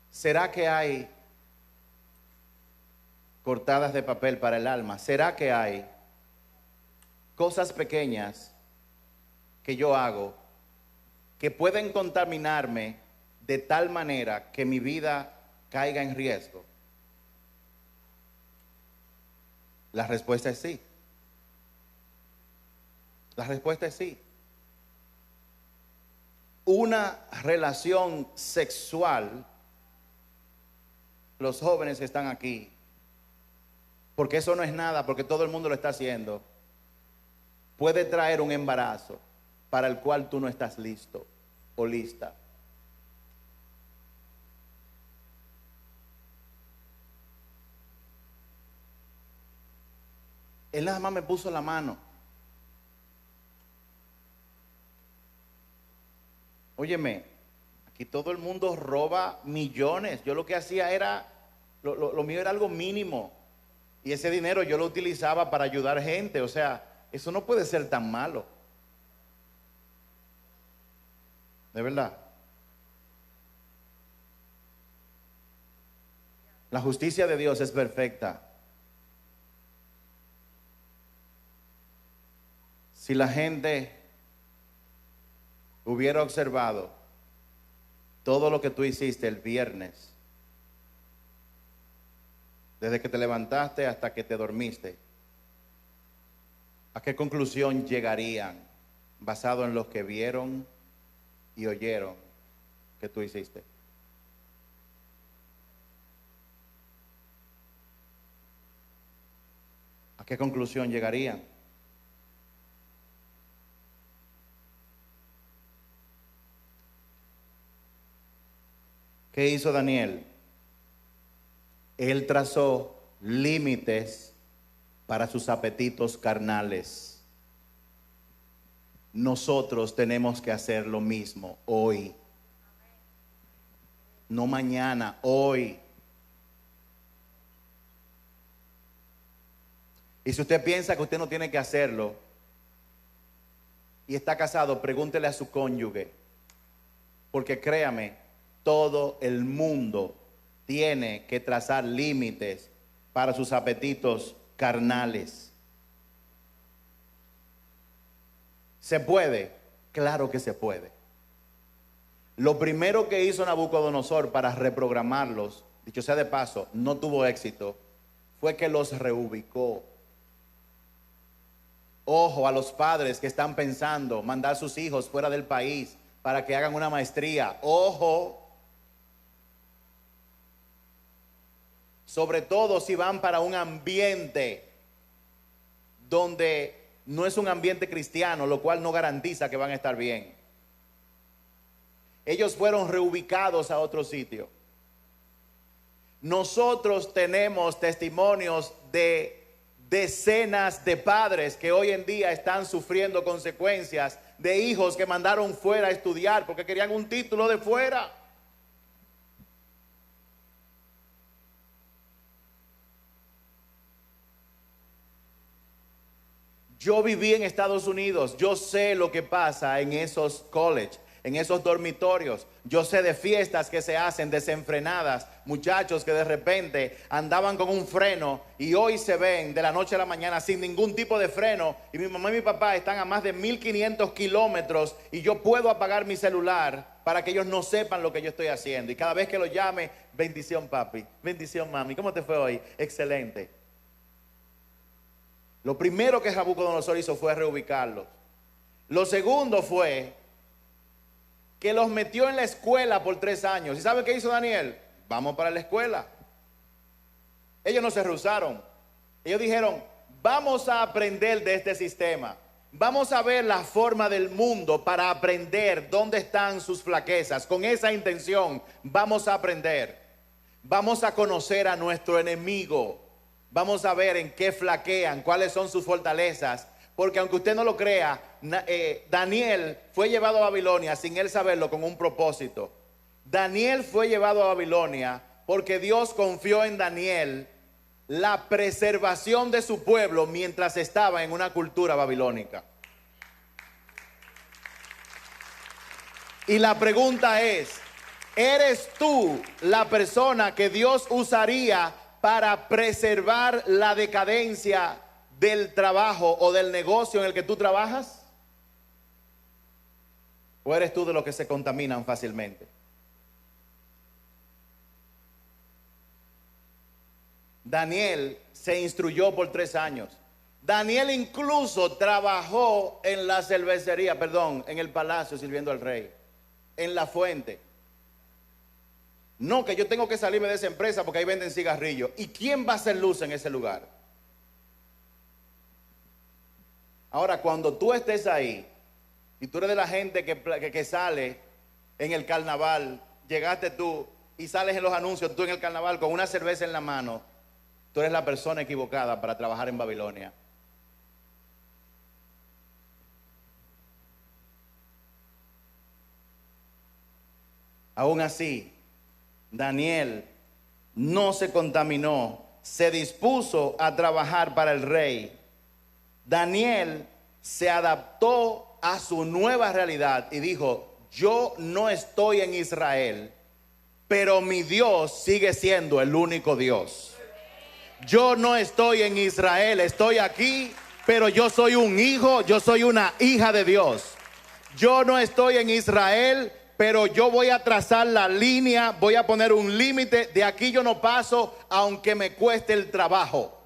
¿Será que hay cortadas de papel para el alma? ¿Será que hay cosas pequeñas que yo hago que pueden contaminarme de tal manera que mi vida caiga en riesgo? La respuesta es sí. La respuesta es sí. Una relación sexual, los jóvenes que están aquí, porque eso no es nada, porque todo el mundo lo está haciendo, puede traer un embarazo para el cual tú no estás listo o lista. Él nada más me puso la mano. Óyeme, Aquí todo el mundo roba millones. Yo lo que hacía era, lo mío era algo mínimo. Y ese dinero yo lo utilizaba para ayudar gente. O sea, eso no puede ser tan malo. De verdad. La justicia de Dios es perfecta. Si la gente hubiera observado todo lo que tú hiciste el viernes, desde que te levantaste hasta que te dormiste, ¿a qué conclusión llegarían basado en lo que vieron y oyeron que tú hiciste? ¿A qué conclusión llegarían? ¿Qué hizo Daniel? Él trazó límites para sus apetitos carnales. Nosotros tenemos que hacer lo mismo hoy. No mañana, hoy. Y si usted piensa que usted no tiene que hacerlo y está casado, pregúntele a su cónyuge. Porque créame, todo el mundo tiene que trazar límites para sus apetitos carnales. ¿Se puede? Claro que se puede. Lo primero que hizo Nabucodonosor para reprogramarlos, dicho sea de paso, no tuvo éxito, fue que los reubicó. Ojo a los padres que están pensando mandar a sus hijos fuera del país para que hagan una maestría. Ojo. Sobre todo si van para un ambiente donde no es un ambiente cristiano, lo cual no garantiza que van a estar bien. Ellos fueron reubicados a otro sitio. Nosotros tenemos testimonios de decenas de padres que hoy en día están sufriendo consecuencias de hijos que mandaron fuera a estudiar porque querían un título de fuera. Yo viví en Estados Unidos, yo sé lo que pasa en esos colleges, en esos dormitorios. Yo sé de fiestas que se hacen desenfrenadas, muchachos que de repente andaban con un freno y hoy se ven de la noche a la mañana sin ningún tipo de freno. Y mi mamá y mi papá están a más de 1500 kilómetros y yo puedo apagar mi celular para que ellos no sepan lo que yo estoy haciendo. Y cada vez que los llame, bendición papi, bendición mami, ¿cómo te fue hoy? Excelente. Lo primero que Nabucodonosor hizo fue reubicarlos. Lo segundo fue que los metió en la escuela por 3 años. ¿Y sabe qué hizo Daniel? Vamos para la escuela. Ellos no se rehusaron. Ellos dijeron, vamos a aprender de este sistema. Vamos a ver la forma del mundo para aprender dónde están sus flaquezas. Con esa intención vamos a aprender. Vamos a conocer a nuestro enemigo. Vamos a ver en qué flaquean, cuáles son sus fortalezas. Porque aunque usted no lo crea, Daniel fue llevado a Babilonia sin él saberlo con un propósito. Daniel fue llevado a Babilonia porque Dios confió en Daniel la preservación de su pueblo mientras estaba en una cultura babilónica. Y la pregunta es, ¿eres tú la persona que Dios usaría para preservar la decadencia del trabajo o del negocio en el que tú trabajas? ¿O eres tú de los que se contaminan fácilmente? Daniel se instruyó por 3 años. Daniel incluso trabajó en la cervecería, en el palacio sirviendo al rey, en la fuente. No, que yo tengo que salirme de esa empresa porque ahí venden cigarrillos. ¿Y quién va a hacer luz en ese lugar? Ahora, cuando tú estés ahí y tú eres de la gente que sale en el carnaval, llegaste tú y sales en los anuncios, tú en el carnaval con una cerveza en la mano, tú eres la persona equivocada para trabajar en Babilonia. Aún así, Daniel no se contaminó, se dispuso a trabajar para el rey. Daniel se adaptó a su nueva realidad y dijo: yo no estoy en Israel, pero mi Dios sigue siendo el único Dios. Yo no estoy en Israel, estoy aquí, pero yo soy un hijo, yo soy una hija de Dios. Yo no estoy en Israel, pero yo voy a trazar la línea, voy a poner un límite. De aquí yo no paso, aunque me cueste el trabajo.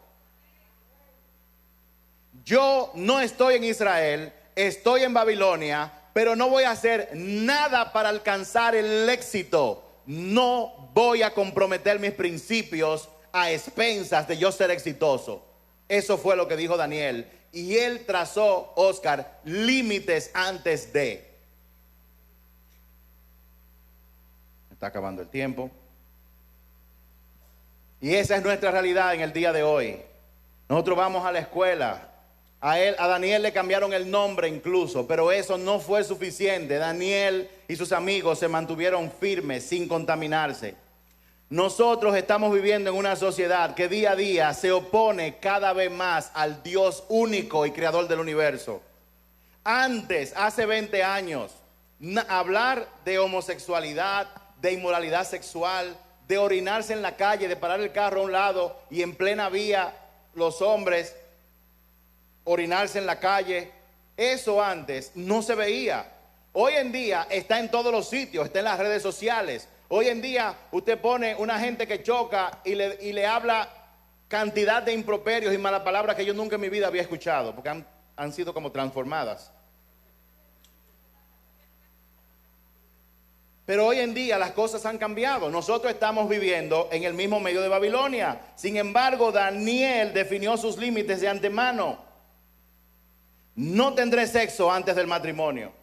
Yo no estoy en Israel, estoy en Babilonia, pero no voy a hacer nada para alcanzar el éxito. No voy a comprometer mis principios a expensas de yo ser exitoso. Eso fue lo que dijo Daniel. Y él trazó, Oscar, límites antes de. Está acabando el tiempo. Y esa es nuestra realidad en el día de hoy. Nosotros vamos a la escuela. A Daniel le cambiaron el nombre incluso, pero eso no fue suficiente. Daniel y sus amigos se mantuvieron firmes sin contaminarse. Nosotros estamos viviendo en una sociedad que día a día se opone cada vez más al Dios único y creador del universo. Antes, hace 20 años, hablar de homosexualidad, de inmoralidad sexual, de orinarse en la calle, de parar el carro a un lado y en plena vía los hombres orinarse en la calle, eso antes no se veía. Hoy en día está en todos los sitios, está en las redes sociales. Hoy en día usted pone una gente que choca y le habla cantidad de improperios y malas palabras que yo nunca en mi vida había escuchado, porque han sido como transformadas. Pero hoy en día las cosas han cambiado. Nosotros estamos viviendo en el mismo medio de Babilonia. Sin embargo, Daniel definió sus límites de antemano. No tendré sexo antes del matrimonio.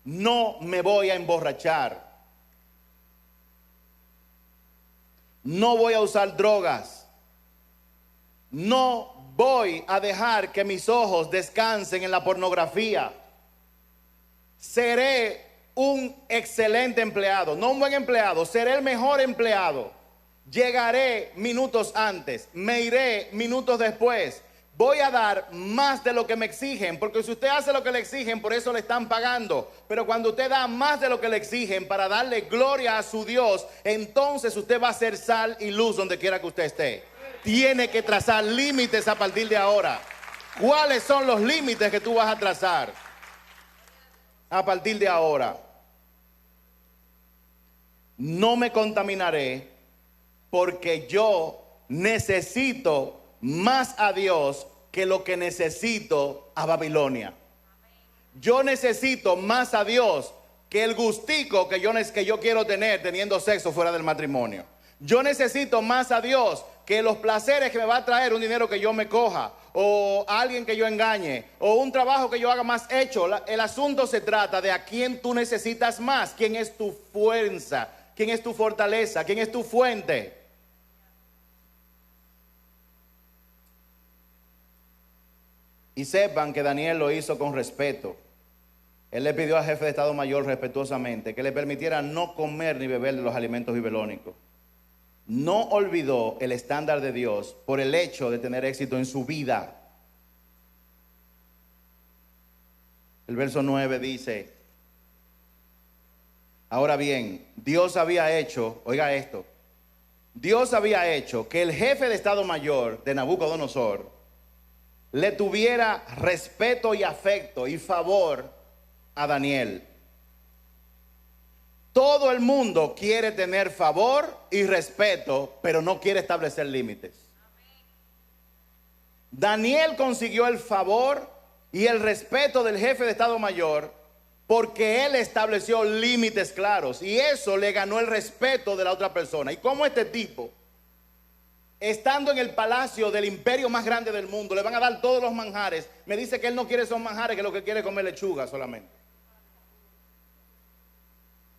No me voy a emborrachar. No voy a usar drogas. No voy a dejar que mis ojos descansen en la pornografía. Seré un excelente empleado, no un buen empleado, seré el mejor empleado. Llegaré minutos antes, me iré minutos después. Voy a dar más de lo que me exigen, porque si usted hace lo que le exigen, por eso le están pagando. Pero cuando usted da más de lo que le exigen para darle gloria a su Dios, entonces usted va a ser sal y luz donde quiera que usted esté. Tiene que trazar límites a partir de ahora. ¿Cuáles son los límites que tú vas a trazar a partir de ahora? No me contaminaré porque yo necesito más a Dios que lo que necesito a Babilonia. Yo necesito más a Dios que el gustico que yo quiero tener teniendo sexo fuera del matrimonio. Yo necesito más a Dios que los placeres que me va a traer un dinero que yo me coja, o alguien que yo engañe, o un trabajo que yo haga más hecho. El asunto se trata de a quién tú necesitas más, quién es tu fuerza, quién es tu fortaleza, quién es tu fuente. Y sepan que Daniel lo hizo con respeto. Él le pidió al jefe de Estado Mayor respetuosamente que le permitiera no comer ni beber de los alimentos babilónicos. No olvidó el estándar de Dios por el hecho de tener éxito en su vida. El verso 9 dice: ahora bien, Dios había hecho, oiga esto, Dios había hecho que el jefe de Estado Mayor de Nabucodonosor le tuviera respeto y afecto y favor a Daniel. Todo el mundo quiere tener favor y respeto, pero no quiere establecer límites. Daniel consiguió el favor y el respeto del jefe de Estado Mayor porque él estableció límites claros, y eso le ganó el respeto de la otra persona. Y como este tipo, estando en el palacio del imperio más grande del mundo, le van a dar todos los manjares, me dice que él no quiere esos manjares, que lo que quiere es comer lechuga solamente.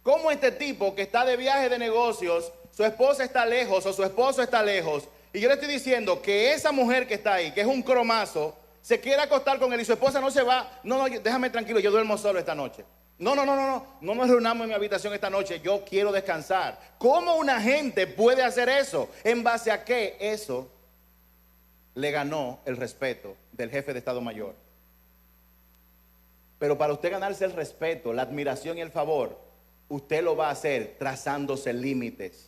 Como este tipo que está de viaje de negocios, su esposa está lejos o su esposo está lejos, y yo le estoy diciendo que esa mujer que está ahí, que es un cromazo, se quiere acostar con él y su esposa no se va. No, déjame tranquilo, yo duermo solo esta noche. No nos reunamos en mi habitación esta noche, yo quiero descansar. ¿Cómo una gente puede hacer eso? ¿En base a qué? Eso le ganó el respeto del jefe de Estado Mayor. Pero para usted ganarse el respeto, la admiración y el favor, usted lo va a hacer trazándose límites.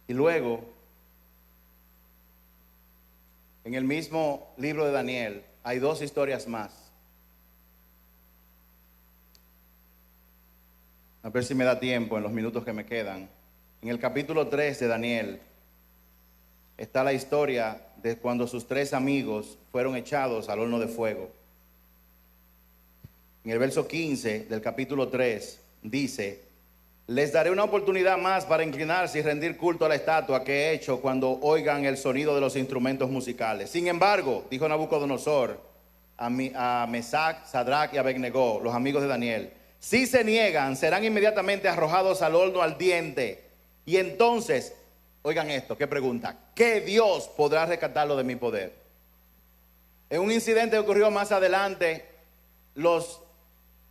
Y luego, en el mismo libro de Daniel, hay dos historias más. A ver si me da tiempo en los minutos que me quedan. En el capítulo 3 de Daniel está la historia de cuando sus 3 amigos fueron echados al horno de fuego. En el verso 15 del capítulo 3 dice: les daré una oportunidad más para inclinarse y rendir culto a la estatua que he hecho cuando oigan el sonido de los instrumentos musicales. Sin embargo, dijo Nabucodonosor a Mesac, Sadrach y Abednego, los amigos de Daniel: si se niegan, serán inmediatamente arrojados al horno ardiente. Y entonces, oigan esto, ¿qué pregunta? ¿Qué Dios podrá rescatarlo de mi poder? En un incidente que ocurrió más adelante, los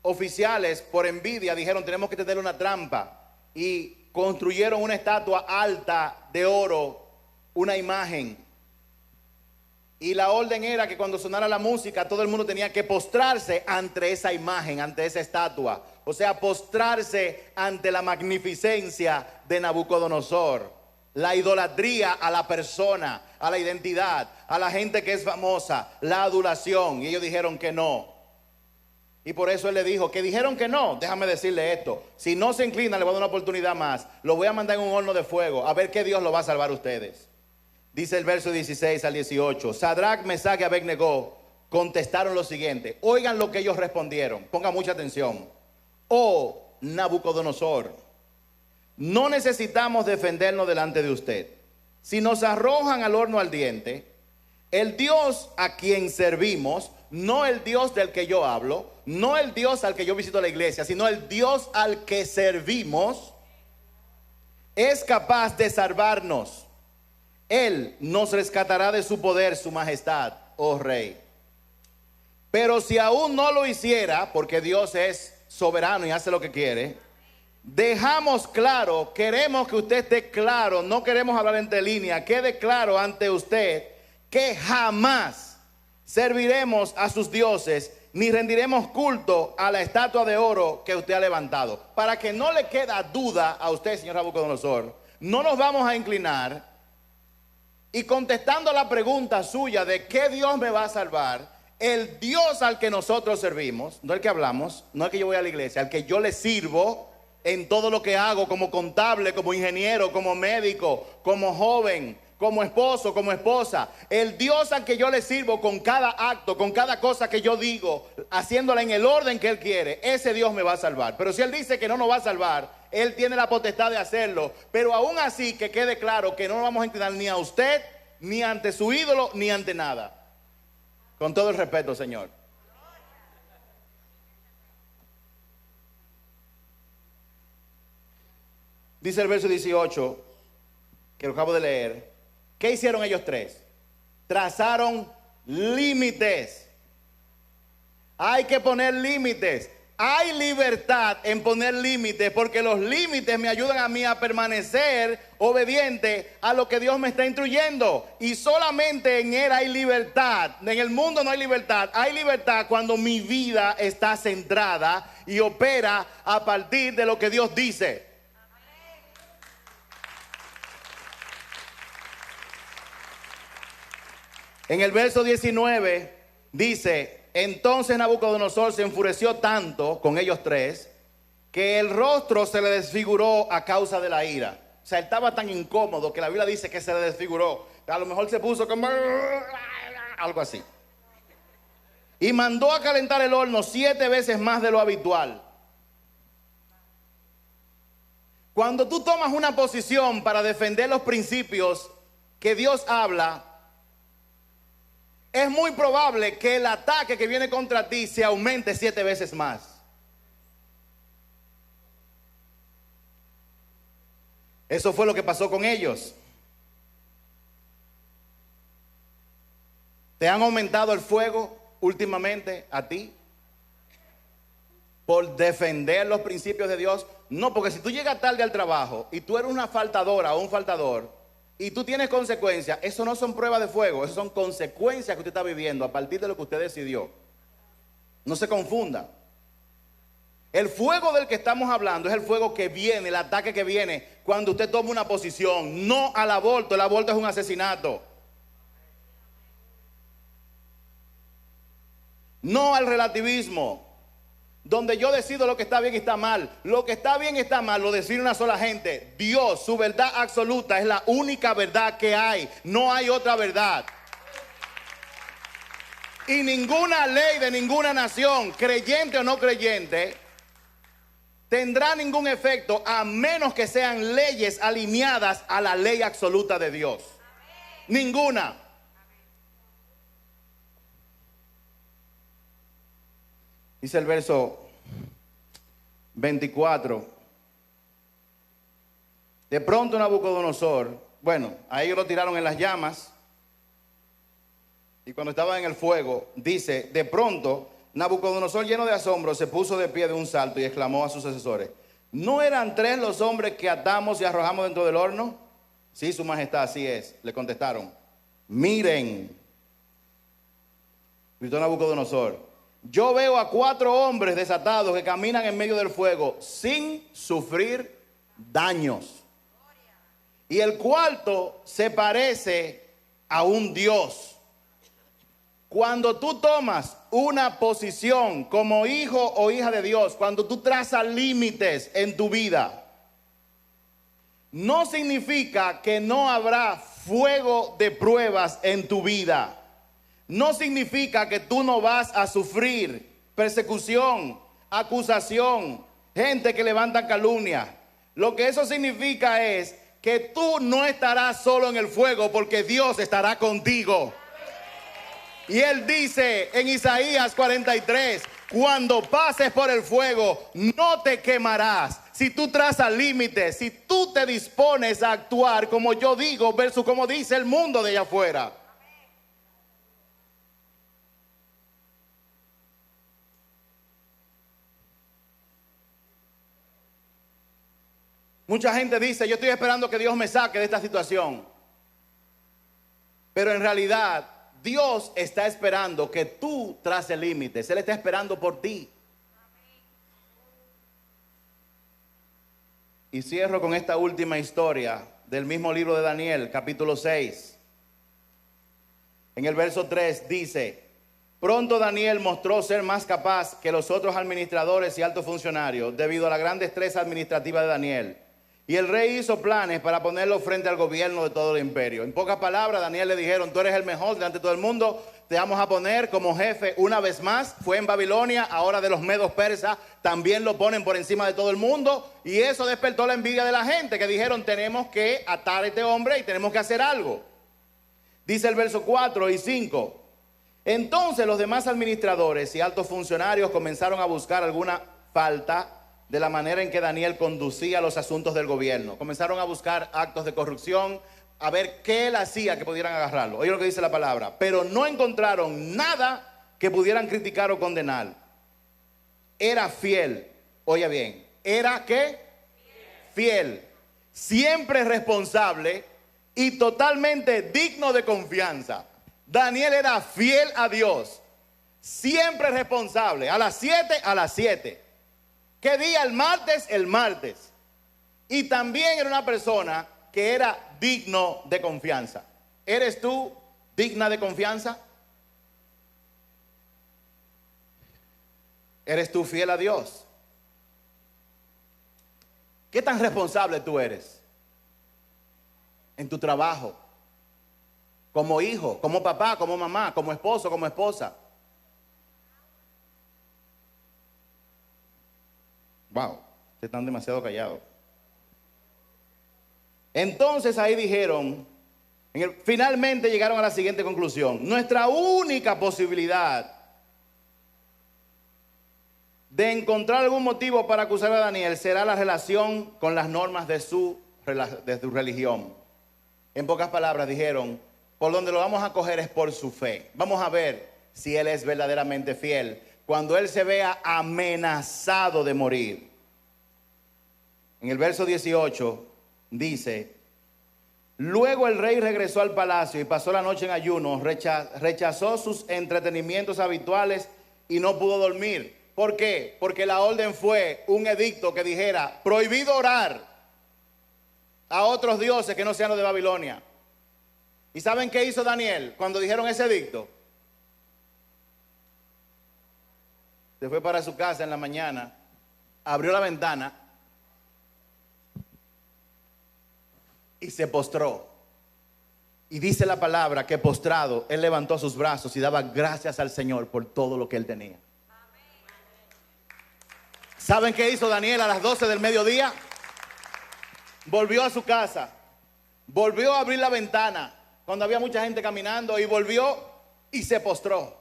oficiales por envidia dijeron: tenemos que tener una trampa, y construyeron una estatua alta de oro, una imagen, y la orden era que cuando sonara la música todo el mundo tenía que postrarse ante esa imagen, ante esa estatua, o sea, postrarse ante la magnificencia de Nabucodonosor, la idolatría a la persona, a la identidad, a la gente que es famosa, la adulación. Y ellos dijeron que no. Y por eso él le dijo, que dijeron que no, déjame decirle esto: si no se inclina, le voy a dar una oportunidad más, lo voy a mandar en un horno de fuego, a ver qué Dios lo va a salvar a ustedes. Dice el verso 16 al 18: Sadrach, Mesach y Abednego contestaron lo siguiente. Oigan lo que ellos respondieron, pongan mucha atención. Oh Nabucodonosor, no necesitamos defendernos delante de usted. Si nos arrojan al horno ardiente, el Dios a quien servimos, no el Dios del que yo hablo, no el Dios al que yo visito la iglesia, sino el Dios al que servimos, es capaz de salvarnos. Él nos rescatará de su poder, su majestad, oh rey. Pero si aún no lo hiciera, porque Dios es soberano y hace lo que quiere, dejamos claro, queremos que usted esté claro, no queremos hablar entre líneas, quede claro ante usted que jamás serviremos a sus dioses, ni rendiremos culto a la estatua de oro que usted ha levantado. Para que no le quede duda a usted, señor Nabucodonosor, no nos vamos a inclinar. Y contestando la pregunta suya de qué Dios me va a salvar, el Dios al que nosotros servimos, no el que hablamos, no el que yo voy a la iglesia, al que yo le sirvo en todo lo que hago, como contable, como ingeniero, como médico, como joven, como esposo, como esposa, el Dios al que yo le sirvo con cada acto, con cada cosa que yo digo, haciéndola en el orden que Él quiere, ese Dios me va a salvar. Pero si Él dice que no nos va a salvar, Él tiene la potestad de hacerlo. Pero aún así, que quede claro que no nos vamos a inclinar ni a usted, ni ante su ídolo, ni ante nada. Con todo el respeto, Señor. Dice el verso 18, que lo acabo de leer. ¿Qué hicieron ellos 3? Trazaron límites. Hay que poner límites. Hay libertad en poner límites, porque los límites me ayudan a mí a permanecer obediente a lo que Dios me está instruyendo. Y solamente en Él hay libertad. En el mundo no hay libertad. Hay libertad cuando mi vida está centrada y opera a partir de lo que Dios dice. En el verso 19 dice: entonces Nabucodonosor se enfureció tanto con ellos 3 que el rostro se le desfiguró a causa de la ira. O sea, él estaba tan incómodo que la Biblia dice que se le desfiguró. A lo mejor se puso como algo así. Y mandó a calentar el horno 7 veces más de lo habitual. Cuando tú tomas una posición para defender los principios que Dios habla, es muy probable que el ataque que viene contra ti se aumente 7 veces más. Eso fue lo que pasó con ellos. ¿Te han aumentado el fuego últimamente a ti por defender los principios de Dios? No, porque si tú llegas tarde al trabajo y tú eres una faltadora o un faltador y tú tienes consecuencias, eso no son pruebas de fuego, eso son consecuencias que usted está viviendo a partir de lo que usted decidió. No se confunda. El fuego del que estamos hablando es el fuego que viene, el ataque que viene cuando usted toma una posición, no al aborto. El aborto es un asesinato. No al relativismo, donde yo decido lo que está bien y está mal. Lo que está bien y está mal lo decide una sola gente. Dios, su verdad absoluta, es la única verdad que hay. No hay otra verdad. Y ninguna ley de ninguna nación, creyente o no creyente, tendrá ningún efecto a menos que sean leyes alineadas a la ley absoluta de Dios. Ninguna. Dice el verso 24. De pronto Nabucodonosor, bueno, a ellos lo tiraron en las llamas. Y cuando estaba en el fuego, dice, de pronto Nabucodonosor, lleno de asombro, se puso de pie de un salto y exclamó a sus asesores: ¿no eran 3 los hombres que atamos y arrojamos dentro del horno? Sí, su majestad, así es, le contestaron. Miren, gritó Nabucodonosor, yo veo a 4 hombres desatados que caminan en medio del fuego sin sufrir daños. Y el cuarto se parece a un dios. Cuando tú tomas una posición como hijo o hija de Dios, cuando tú trazas límites en tu vida, no significa que no habrá fuego de pruebas en tu vida. No significa que tú no vas a sufrir persecución, acusación, gente que levanta calumnia. Lo que eso significa es que tú no estarás solo en el fuego, porque Dios estará contigo. Y Él dice en Isaías 43, cuando pases por el fuego, no te quemarás. Si tú trazas límites, si tú te dispones a actuar como yo digo versus como dice el mundo de allá afuera. Mucha gente dice, yo estoy esperando que Dios me saque de esta situación. Pero en realidad, Dios está esperando que tú traces límites. Él está esperando por ti. Y cierro con esta última historia del mismo libro de Daniel, capítulo 6. En el verso 3 dice: pronto Daniel mostró ser más capaz que los otros administradores y altos funcionarios debido a la gran destreza administrativa de Daniel. Y el rey hizo planes para ponerlo frente al gobierno de todo el imperio. En pocas palabras, Daniel le dijeron: tú eres el mejor delante de todo el mundo, te vamos a poner como jefe una vez más. Fue en Babilonia, ahora de los medos persas, también lo ponen por encima de todo el mundo. Y eso despertó la envidia de la gente, que dijeron: tenemos que atar a este hombre y tenemos que hacer algo. Dice el verso 4 y 5. Entonces los demás administradores y altos funcionarios comenzaron a buscar alguna falta de la manera en que Daniel conducía los asuntos del gobierno. Comenzaron a buscar actos de corrupción, a ver qué él hacía que pudieran agarrarlo. Oye lo que dice la palabra. Pero no encontraron nada que pudieran criticar o condenar. Era fiel. Oye bien, ¿era qué? Fiel. Siempre responsable y totalmente digno de confianza. Daniel era fiel a Dios. Siempre responsable. A las 7, a las 7. ¿Qué día? El martes, el martes. Y también era una persona que era digno de confianza. ¿Eres tú digna de confianza? ¿Eres tú fiel a Dios? ¿Qué tan responsable tú eres? En tu trabajo, como hijo, como papá, como mamá, como esposo, como esposa. Wow, están demasiado callados. Entonces ahí dijeron, finalmente llegaron a la siguiente conclusión: nuestra única posibilidad de encontrar algún motivo para acusar a Daniel será la relación con las normas de su de su religión. En pocas palabras dijeron, por donde lo vamos a coger es por su fe. Vamos a ver si él es verdaderamente fiel cuando él se vea amenazado de morir. En el verso 18 dice: luego el rey regresó al palacio y pasó la noche en ayuno, rechazó sus entretenimientos habituales y no pudo dormir. ¿Por qué? Porque la orden fue un edicto que dijera: prohibido orar a otros dioses que no sean los de Babilonia. ¿Y saben qué hizo Daniel cuando dijeron ese edicto? Se fue para su casa en la mañana, abrió la ventana y se postró. Y dice la palabra que postrado, él levantó sus brazos y daba gracias al Señor por todo lo que él tenía. ¿Saben qué hizo Daniel a las 12 del mediodía? Volvió a su casa, volvió a abrir la ventana cuando había mucha gente caminando y volvió y se postró.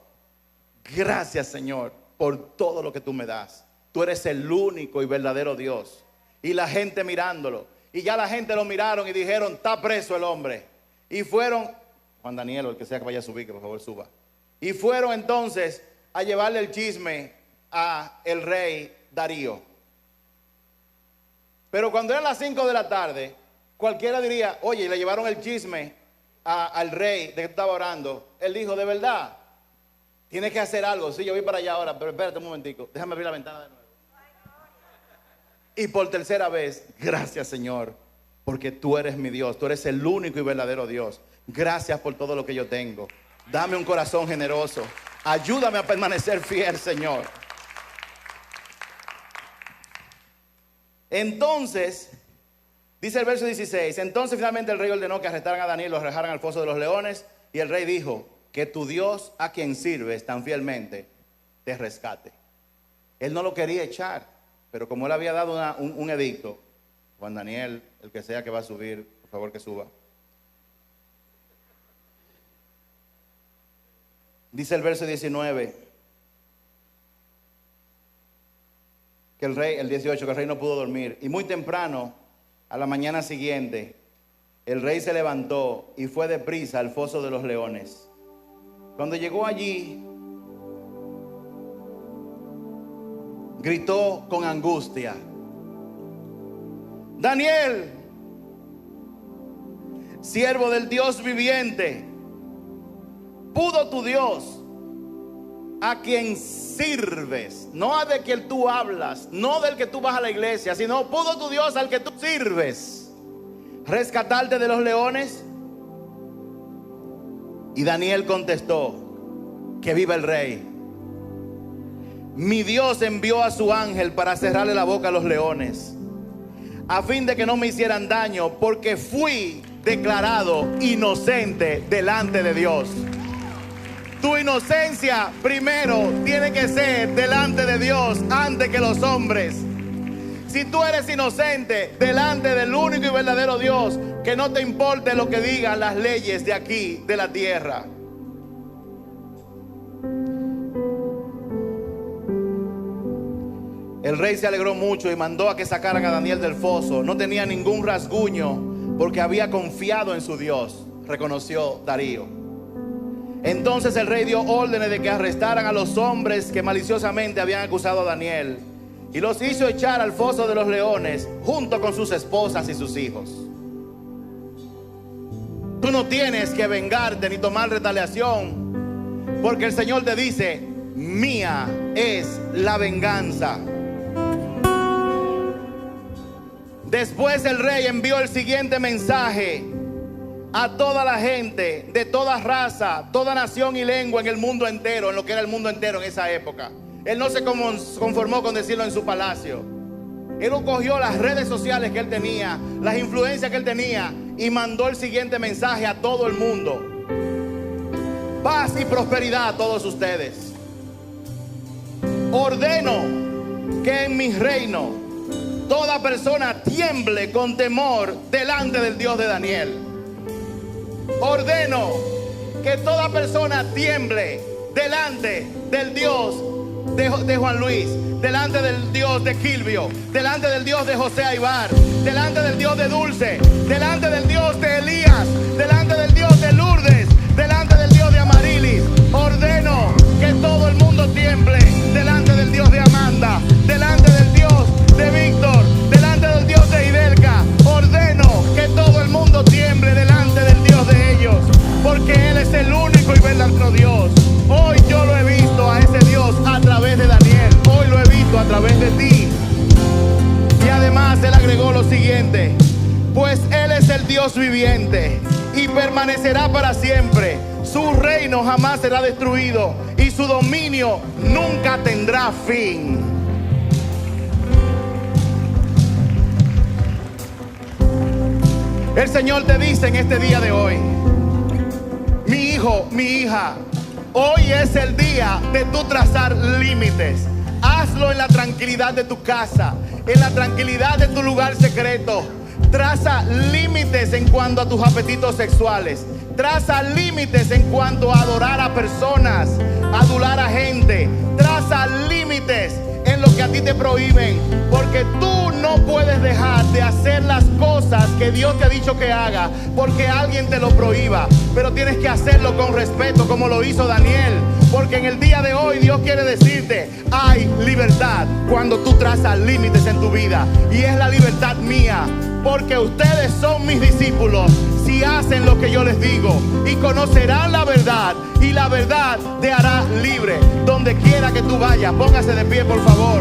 Gracias, Señor, por todo lo que tú me das. Tú eres el único y verdadero Dios. Y la gente mirándolo. Y ya la gente lo miraron y dijeron: está preso el hombre. Y fueron, Juan Daniel, o el que sea que vaya a subir, que por favor suba. Y fueron entonces a llevarle el chisme a el rey Darío. Pero cuando eran las 5 de la tarde, cualquiera diría: oye, le llevaron el chisme al rey de que estaba orando. Él dijo: de verdad, tienes que hacer algo. Sí, yo voy para allá ahora, pero espérate un momentico, déjame abrir la ventana de nuevo. Y por tercera vez: gracias, Señor, porque tú eres mi Dios, tú eres el único y verdadero Dios. Gracias por todo lo que yo tengo. Dame un corazón generoso. Ayúdame a permanecer fiel, Señor. Entonces, dice el verso 16: entonces finalmente el rey ordenó que arrestaran a Daniel y lo arrojaran al foso de los leones. Y el rey dijo: que tu Dios, a quien sirves tan fielmente, te rescate. Él no lo quería echar, pero como él había dado un edicto, Juan Daniel, el que sea que va a subir, por favor que suba. Dice el verso 19 que el rey, el 18, que el rey no pudo dormir. Y muy temprano, a la mañana siguiente, el rey se levantó y fue deprisa al foso de los leones. Cuando llegó allí, gritó con angustia: Daniel, siervo del Dios viviente, ¿pudo tu Dios, a quien sirves, no a de quien tú hablas, no del que tú vas a la iglesia, sino pudo tu Dios al que tú sirves, rescatarte de los leones? Y Daniel contestó: que viva el rey. Mi Dios envió a su ángel para cerrarle la boca a los leones, a fin de que no me hicieran daño, porque fui declarado inocente delante de Dios. Tu inocencia primero tiene que ser delante de Dios antes que los hombres. Si tú eres inocente delante del único y verdadero Dios, que no te importe lo que digan las leyes de aquí, de la tierra. El rey se alegró mucho y mandó a que sacaran a Daniel del foso. No tenía ningún rasguño porque había confiado en su Dios, reconoció Darío. Entonces el rey dio órdenes de que arrestaran a los hombres que maliciosamente habían acusado a Daniel y los hizo echar al foso de los leones junto con sus esposas y sus hijos. Tú no tienes que vengarte ni tomar retaliación, porque el Señor te dice: mía es la venganza. Después el rey envió el siguiente mensaje a toda la gente de toda raza, toda nación y lengua en el mundo entero, en lo que era el mundo entero en esa época. Él no se conformó con decirlo en su palacio. Él cogió las redes sociales que él tenía, las influencias que él tenía, y mandó el siguiente mensaje a todo el mundo: paz y prosperidad a todos ustedes. Ordeno que en mi reino toda persona tiemble con temor delante del Dios de Daniel. Ordeno que toda persona tiemble delante del Dios de Juan Luis, delante del Dios de Kilvio, delante del Dios de José Aibar, delante del Dios de Dulce, delante del Dios de Elías, delante del Dios de Lourdes, delante del Dios de Amarilis. Ordeno que todo el mundo tiemble delante del Dios de Amanda, delante del Dios de Víctor, delante del Dios de Idelka. Ordeno que todo el mundo tiemble delante del Dios de ellos, porque Él es el único y verdadero Dios. Hoy yo lo he visto a ese Dios a través de Daniel. Hoy lo he visto a través de ti. Y además Él agregó lo siguiente: pues Él es el Dios viviente y permanecerá para siempre. Su reino jamás será destruido y su dominio nunca tendrá fin. El Señor te dice en este día de hoy: mi hijo, mi hija, hoy es el día de tú trazar límites. Hazlo en la tranquilidad de tu casa, en la tranquilidad de tu lugar secreto. Traza límites en cuanto a tus apetitos sexuales. Traza límites en cuanto a adorar a personas, adular a gente. Traza límites en lo que a ti te prohíben, porque tú no puedes dejar de hacer las cosas que Dios te ha dicho que haga porque alguien te lo prohíba, pero tienes que hacerlo con respeto, como lo hizo Daniel, porque en el día de hoy Dios quiere decirte: hay libertad cuando tú trazas límites en tu vida, y es la libertad mía, porque ustedes son mis discípulos si hacen lo que yo les digo, y conocerán la verdad, y la verdad te hará libre. Donde quiera que tú vayas, póngase de pie, por favor.